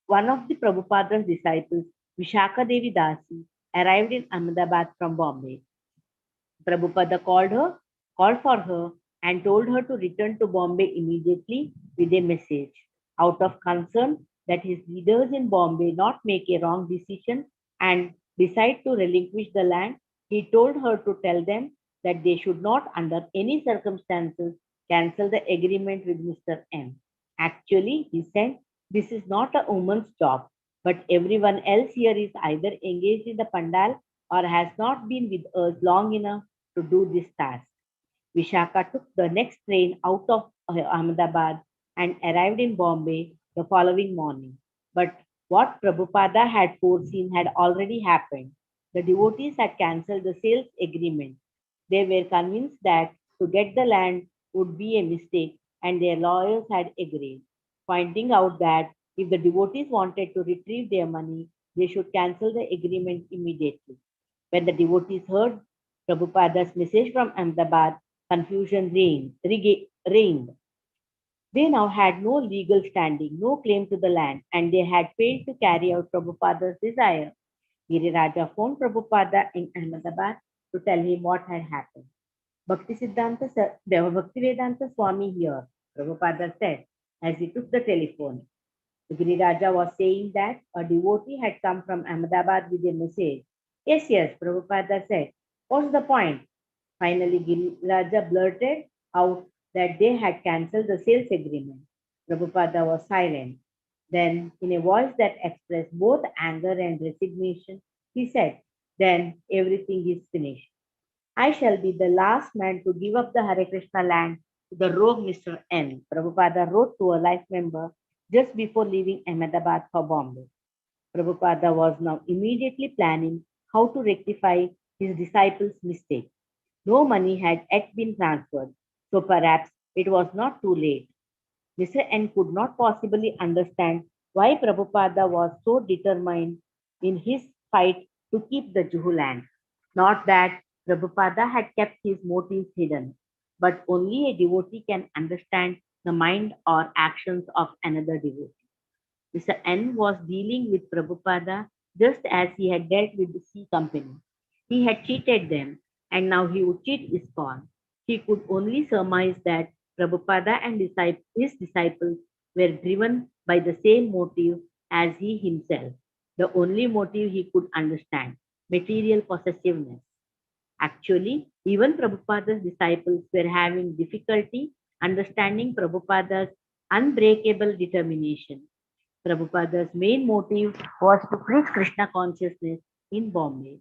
one of the Prabhupada's disciples, Vishaka Devi Dasi, arrived in Ahmedabad from Bombay. Prabhupada called for her, and told her to return to Bombay immediately with a message. Out of concern that his leaders in Bombay not make a wrong decision and decide to relinquish the land, he told her to tell them that they should not, under any circumstances, cancel the agreement with Mr. M. Actually, he said, this is not a woman's job, but everyone else here is either engaged in the pandal or has not been with us long enough to do this task. Vishaka took the next train out of Ahmedabad and arrived in Bombay the following morning. But what Prabhupada had foreseen had already happened. The devotees had cancelled the sales agreement. They were convinced that to get the land would be a mistake, and their lawyers had agreed, pointing out that if the devotees wanted to retrieve their money, they should cancel the agreement immediately. When the devotees heard Prabhupada's message from Ahmedabad, confusion reigned. They now had no legal standing, no claim to the land, and they had failed to carry out Prabhupada's desire. Giriraja phoned Prabhupada in Ahmedabad to tell him what had happened. Bhaktivedanta Swami here, Prabhupada said as he took the telephone. Giriraja was saying that a devotee had come from Ahmedabad with a message. Yes, Prabhupada said. What's the point? Finally, Giriraja blurted out that they had cancelled the sales agreement. Prabhupada was silent. Then, in a voice that expressed both anger and resignation, he said, then everything is finished. I shall be the last man to give up the Hare Krishna land to the rogue Mr. N. Prabhupada wrote to a life member just before leaving Ahmedabad for Bombay. Prabhupada was now immediately planning how to rectify his disciples' mistake. No money had yet been transferred, so perhaps it was not too late. Mr. N could not possibly understand why Prabhupada was so determined in his fight to keep the Juhu land. Not that Prabhupada had kept his motives hidden, but only a devotee can understand the mind or actions of another devotee. Mr. N was dealing with Prabhupada just as he had dealt with the C Company. He had cheated them, and now he would cheat ISKCON. He could only surmise that Prabhupada and his disciples were driven by the same motive as he himself, the only motive he could understand, material possessiveness. Actually, even Prabhupada's disciples were having difficulty understanding Prabhupada's unbreakable determination. Prabhupada's main motive was to preach Krishna consciousness in Bombay.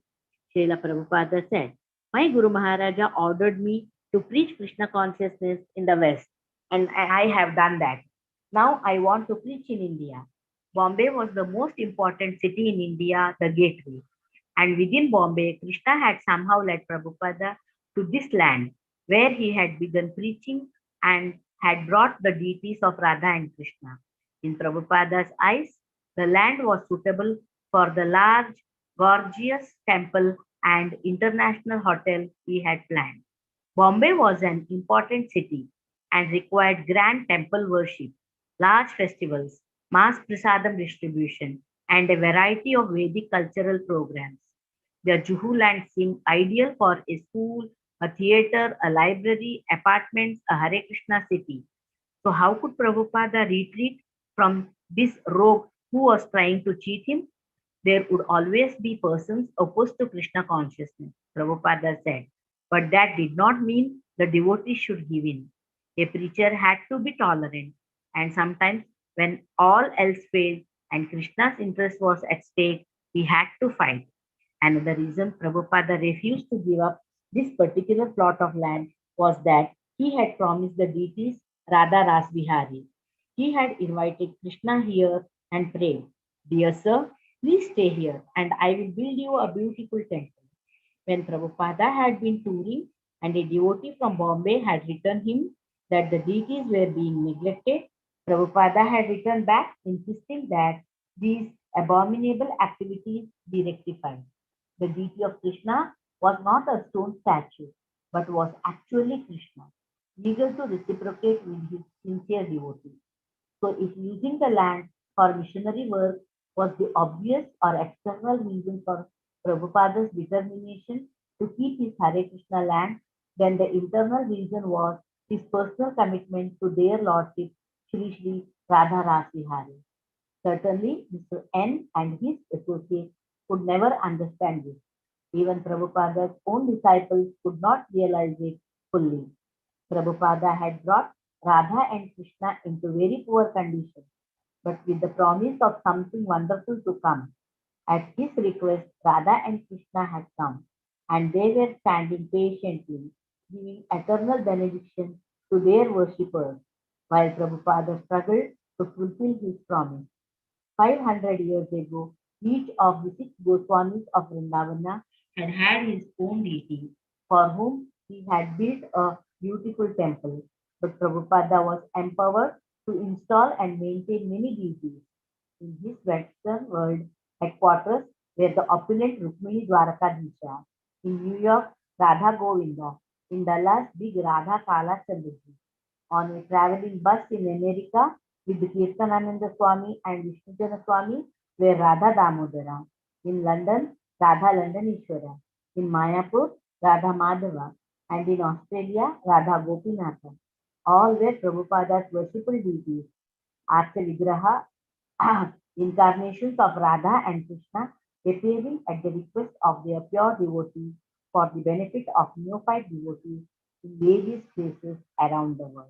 Srila Prabhupada said, "My Guru Maharaja ordered me to preach Krishna consciousness in the West, and I have done that. Now I want to preach in India." Bombay was the most important city in India, the gateway. And within Bombay, Krishna had somehow led Prabhupada to this land where he had begun preaching and had brought the deities of Radha and Krishna. In Prabhupada's eyes, the land was suitable for the large, gorgeous temple and international hotel he had planned. Bombay was an important city and required grand temple worship, large festivals, mass prasadam distribution, and a variety of Vedic cultural programs. The Juhu land seemed ideal for a school, a theater, a library, apartments, a Hare Krishna city. So, how could Prabhupada retreat from this rogue who was trying to cheat him? There would always be persons opposed to Krishna consciousness, Prabhupada said. But that did not mean the devotee should give in. A preacher had to be tolerant, and sometimes, when all else failed and Krishna's interest was at stake, he had to fight. Another reason Prabhupada refused to give up this particular plot of land was that he had promised the deities Radha Rasbihari. He had invited Krishna here and prayed, "Dear sir, please stay here and I will build you a beautiful temple." When Prabhupada had been touring and a devotee from Bombay had written him that the deities were being neglected, Prabhupada had written back insisting that these abominable activities be rectified. The deity of Krishna was not a stone statue, but was actually Krishna, eager to reciprocate with his sincere devotees. So, if using the land for missionary work was the obvious or external reason for Prabhupada's determination to keep his Hare Krishna land, then the internal reason was his personal commitment to their Lordship, Sri Sri Radha Rasihari. Certainly, Mr. N and his associates could never understand this. Even Prabhupada's own disciples could not realize it fully. Prabhupada had brought Radha and Krishna into very poor condition, but with the promise of something wonderful to come. At his request, Radha and Krishna had come, and they were standing patiently, giving eternal benediction to their worshippers, while Prabhupada struggled to fulfill his promise. 500 years ago, each of the six Goswamis of Vrindavana had his own deity, for whom he had built a beautiful temple. But Prabhupada was empowered to install and maintain many deities. In his Western world headquarters were the opulent Rukmini Dwarakadisha. In New York, Radha Govinda. In Dallas, big Radha Kala Chandraji. On a traveling bus in America with Kirtanananda Swami and Vishnujana Swami were Radha Damodara. In London, Radha Londonishwara. In Mayapur, Radha Madhava. And in Australia, Radha Gopinatha. All were Prabhupada's worshipful deities. Archa Vigraha, incarnations of Radha and Krishna, appearing at the request of their pure devotees for the benefit of neophyte devotees in various places around the world.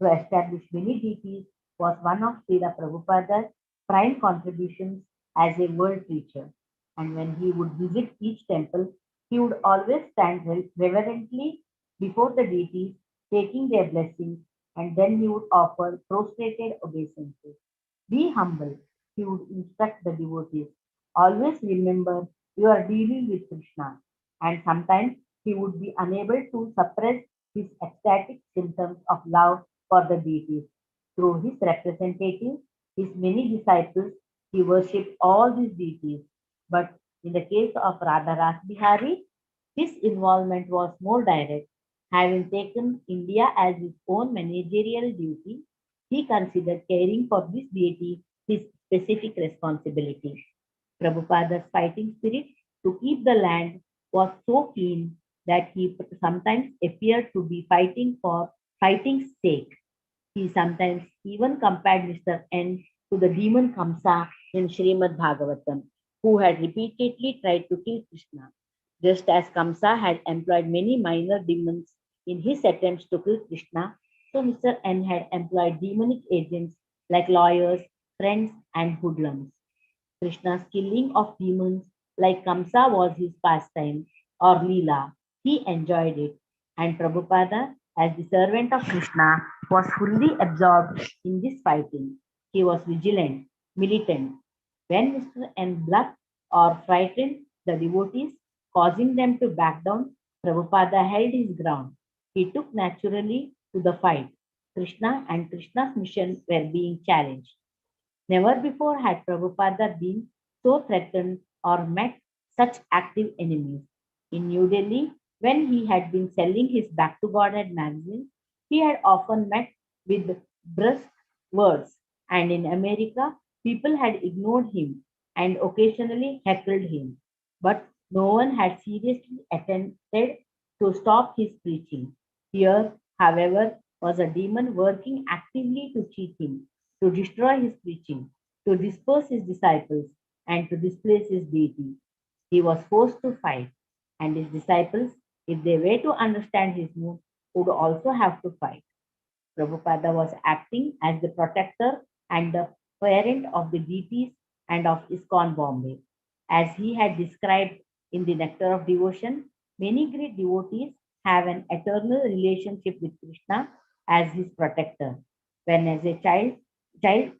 To establish many deities was one of Srila Prabhupada's prime contributions as a world preacher. And when he would visit each temple, he would always stand reverently before the deities, taking their blessings, and then he would offer prostrated obeisances. Be humble, he would instruct the devotees. Always remember you are dealing with Krishna. And sometimes he would be unable to suppress his ecstatic symptoms of love for the deities. Through his representatives, his many disciples, he worshipped all these deities. But in the case of Radha Rasbihari, his involvement was more direct. Having taken India as his own managerial duty, he considered caring for this deity his specific responsibility. Prabhupada's fighting spirit to keep the land was so keen that he sometimes appeared to be fighting for fighting's sake. He sometimes even compared Mr. N to the demon Kamsa in Srimad Bhagavatam, who had repeatedly tried to kill Krishna. Just as Kamsa had employed many minor demons in his attempts to kill Krishna, so Mr. N had employed demonic agents like lawyers, friends, and hoodlums. Krishna's killing of demons like Kamsa was his pastime or Leela. He enjoyed it. And Prabhupada, as the servant of Krishna, was fully absorbed in this fighting. He was vigilant, militant. When Mr. N bluffed or frightened the devotees, causing them to back down, Prabhupada held his ground. He took naturally to the fight. Krishna and Krishna's mission were being challenged. Never before had Prabhupada been so threatened or met such active enemies. In New Delhi, when he had been selling his Back to Godhead magazine, he had often met with brusque words, and in America, people had ignored him and occasionally heckled him. But no one had seriously attempted to stop his preaching. Here, however, was a demon working actively to cheat him, to destroy his preaching, to disperse his disciples, and to displace his deity. He was forced to fight, and his disciples, if they were to understand his mood, would also have to fight. Prabhupada was acting as the protector and the parent of the deities and of ISKCON Bombay. As he had described in the Nectar of Devotion, many great devotees have an eternal relationship with Krishna as his protector. When as a child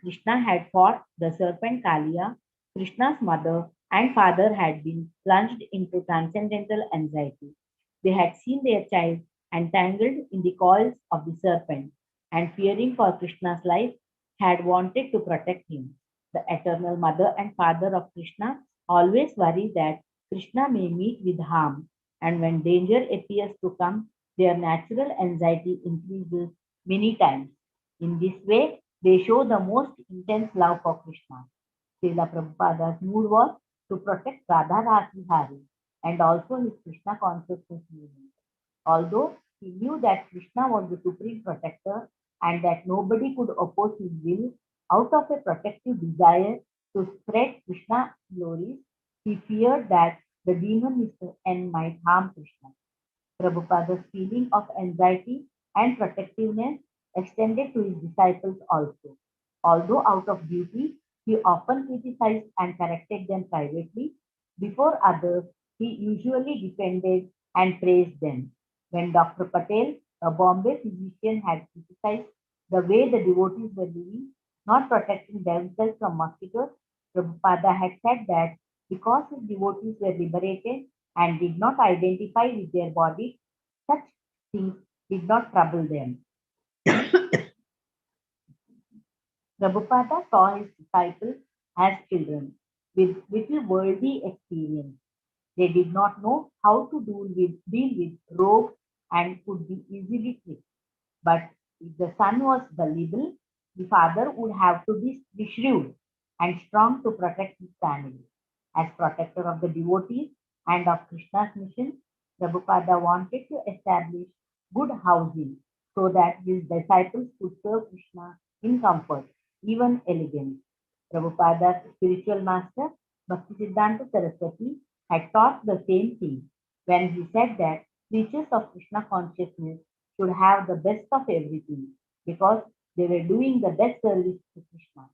Krishna had fought the serpent Kaliya, Krishna's mother and father had been plunged into transcendental anxiety. They had seen their child entangled in the coils of the serpent and fearing for Krishna's life, had wanted to protect him. The eternal mother and father of Krishna always worry that Krishna may meet with harm, and when danger appears to come, their natural anxiety increases many times. In this way, they show the most intense love for Krishna. Srila Prabhupada's mood was to protect Radha Rasi Hari and also his Krishna consciousness movement. Although he knew that Krishna was the supreme protector and that nobody could oppose his will, out of a protective desire to spread Krishna glories, he feared that the demon Mr. N might harm Krishna. Prabhupada's feeling of anxiety and protectiveness extended to his disciples also. Although out of duty, he often criticized and corrected them privately. Before others, he usually defended and praised them. When Dr. Patel, a Bombay physician, had criticized the way the devotees were living, not protecting themselves from mosquitoes, Prabhupada had said that because his devotees were liberated and did not identify with their body, such things did not trouble them. Prabhupada saw his disciples as children with little worldly experience. They did not know how to deal with rogues and could be easily tricked. But if the son was gullible, the father would have to be shrewd and strong to protect his family. As protector of the devotees and of Krishna's mission, Prabhupada wanted to establish good housing so that his disciples could serve Krishna in comfort, even elegance. Prabhupada's spiritual master, Bhaktisiddhanta Saraswati, had taught the same thing when he said that preachers of Krishna consciousness should have the best of everything because they were doing the best service to Krishna.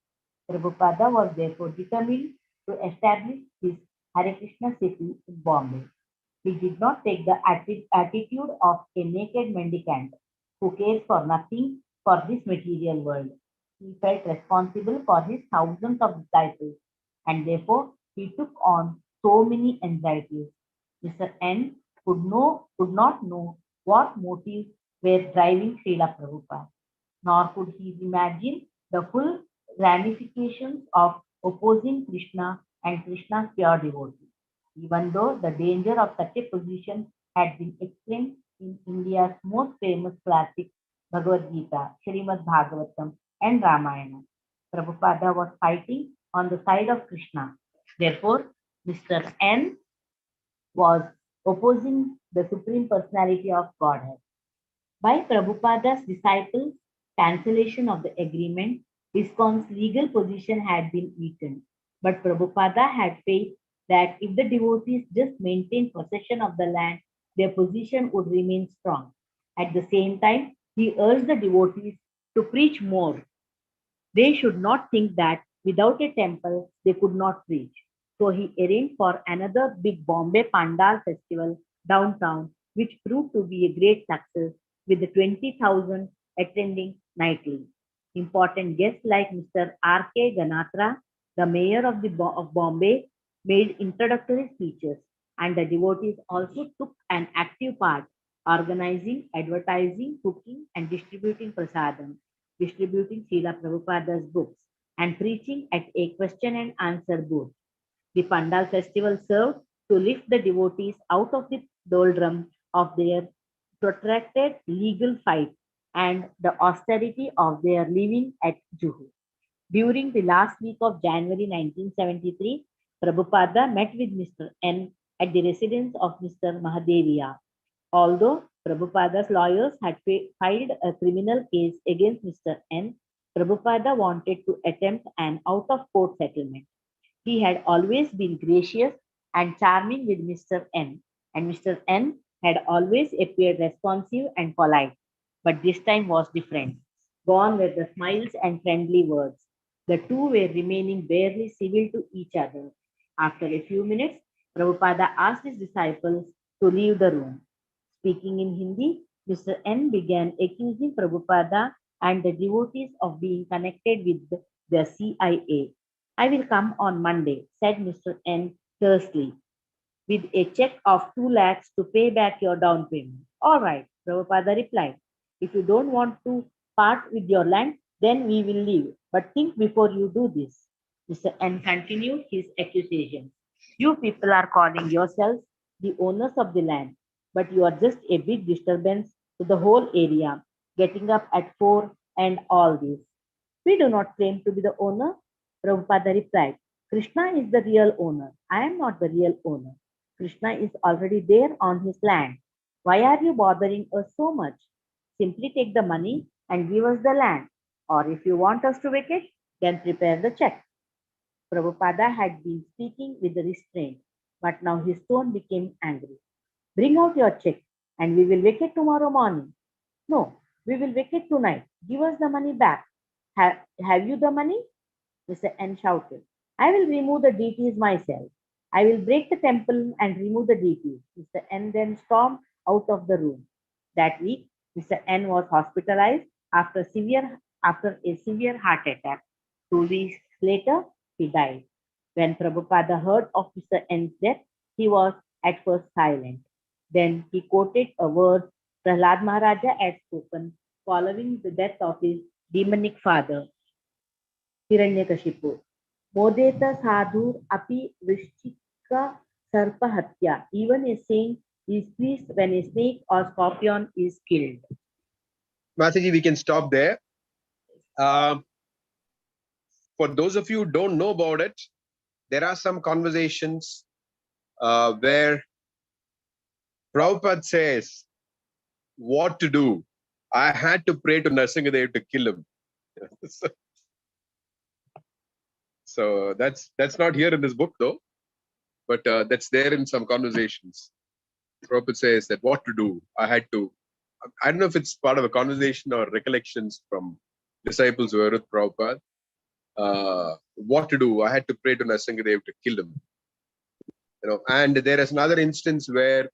Prabhupada was therefore determined to establish his Hare Krishna city in Bombay. He did not take the attitude of a naked mendicant who cares for nothing for this material world. He felt responsible for his thousands of disciples and therefore he took on so many anxieties. Mr. N could not know what motives were driving Srila Prabhupada, nor could he imagine the full ramifications of opposing Krishna and Krishna's pure devotee. Even though the danger of such a position had been explained in India's most famous classic Bhagavad Gita, Srimad Bhagavatam, and Ramayana, Prabhupada was fighting on the side of Krishna. Therefore, Mr. N was opposing the Supreme Personality of Godhead. By Prabhupada's disciples' cancellation of the agreement, ISKCON's legal position had been weakened. But Prabhupada had faith that if the devotees just maintained possession of the land, their position would remain strong. At the same time, he urged the devotees to preach more. They should not think that without a temple they could not preach. So he arranged for another big Bombay Pandal festival downtown, which proved to be a great success with the 20,000 attending nightly. Important guests like Mr. R.K. Ganatra, the mayor of, of Bombay, made introductory speeches, and the devotees also took an active part, organizing, advertising, cooking, and distributing prasadam, distributing Srila Prabhupada's books, and preaching at a question and answer booth. The Pandal festival served to lift the devotees out of the doldrum of their protracted legal fight and the austerity of their living at Juhu. During the last week of January 1973, Prabhupada met with Mr. N at the residence of Mr. Mahadeviya. Although Prabhupada's lawyers had filed a criminal case against Mr. N, Prabhupada wanted to attempt an out-of-court settlement. He had always been gracious and charming with Mr. N, and Mr. N had always appeared responsive and polite. But this time was different. Gone were the smiles and friendly words. The two were remaining barely civil to each other. After a few minutes, Prabhupada asked his disciples to leave the room. Speaking in Hindi, Mr. N began accusing Prabhupada and the devotees of being connected with the CIA. I will come on Monday, said Mr. N tersely, with a check of 2 lakhs to pay back your down payment. All right, Prabhupada replied. If you don't want to part with your land, then we will leave. But think before you do this. Mr. N continued his accusation. You people are calling yourselves the owners of the land, but you are just a big disturbance to the whole area, getting up at 4 and all this. We do not claim to be the owner, Prabhupada replied. Krishna is the real owner. I am not the real owner. Krishna is already there on his land. Why are you bothering us so much? Simply take the money and give us the land. Or if you want us to vacate, then prepare the check. Prabhupada had been speaking with restraint, but now his tone became angry. Bring out your check and we will vacate tomorrow morning. No, we will vacate tonight. Give us the money back. Have you the money? Mr. N shouted. I will remove the deities myself. I will break the temple and remove the deities. Mr. N then stormed out of the room. That week, Mr. N was hospitalized after a severe heart attack. 2 weeks later, he died. When Prabhupada heard of Mr. N's death, he was at first silent. Then he quoted a word Prahlad Maharaja had spoken following the death of his demonic father, Hiranyakashipu. Modeta sadhur api vrishchika sarpahatya. Even a saint is pleased when a snake or scorpion is killed. Mataji, we can stop there. For those of you who don't know about it, there are some conversations where Prabhupada says what to do. I had to pray to Narasimhadev to kill him. So that's not here in this book though, but that's there in some conversations. Prabhupada says that what to do. I don't know if it's part of a conversation or recollections from disciples who were with Prabhupada. What to do. I had to pray to Narasimhadev to kill him. And there is another instance where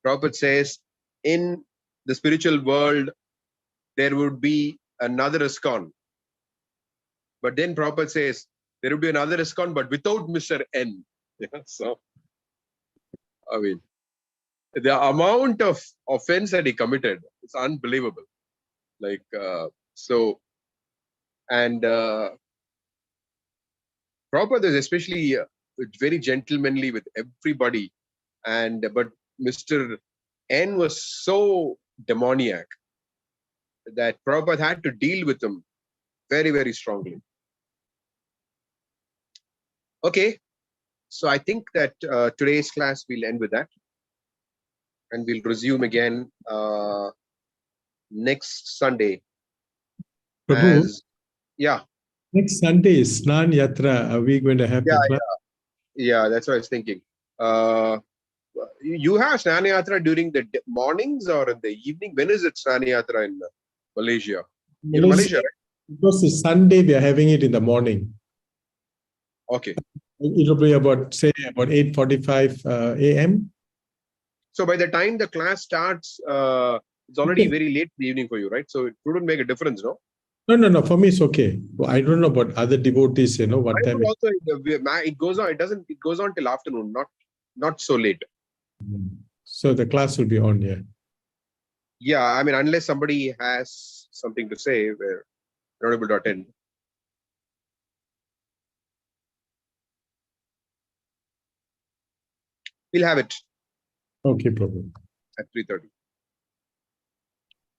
Prabhupada says in the spiritual world there would be another ISKCON. But then Prabhupada says there would be another ISKCON, but without Mr. N. So, I mean, the amount of offense that he committed is unbelievable. And Prabhupada is especially very gentlemanly with everybody. But Mr. N was so demoniac that Prabhupada had to deal with him very, very strongly. Okay, so I think that today's class we'll end with that, and we'll resume again next Sunday. Prabhu, Yeah, next Sunday is Snan Yatra. Are we going to have the class? yeah, that's what I was thinking. You have Snana Yatra during the mornings or in the evening? When is it Snana Yatra in Malaysia? In Malaysia, right? Because it's Sunday, we are having it in the morning. Okay. It will be about 8:45 a.m. So by the time the class starts, it's already very late in the evening for you, right? So it wouldn't make a difference, no? No. For me, it's okay. I don't know about other devotees. What I time? would also, it goes on. It goes on till afternoon, not so late. So the class will be on, yeah. Yeah, I mean, unless somebody has something to say, we're not able to attend. We'll have it Okay, Prabhu. at 3:30.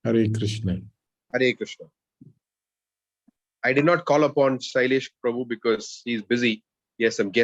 Hare Krishna. Hare Krishna. I did not call upon Shailesh Prabhu because he's busy. He has some guests.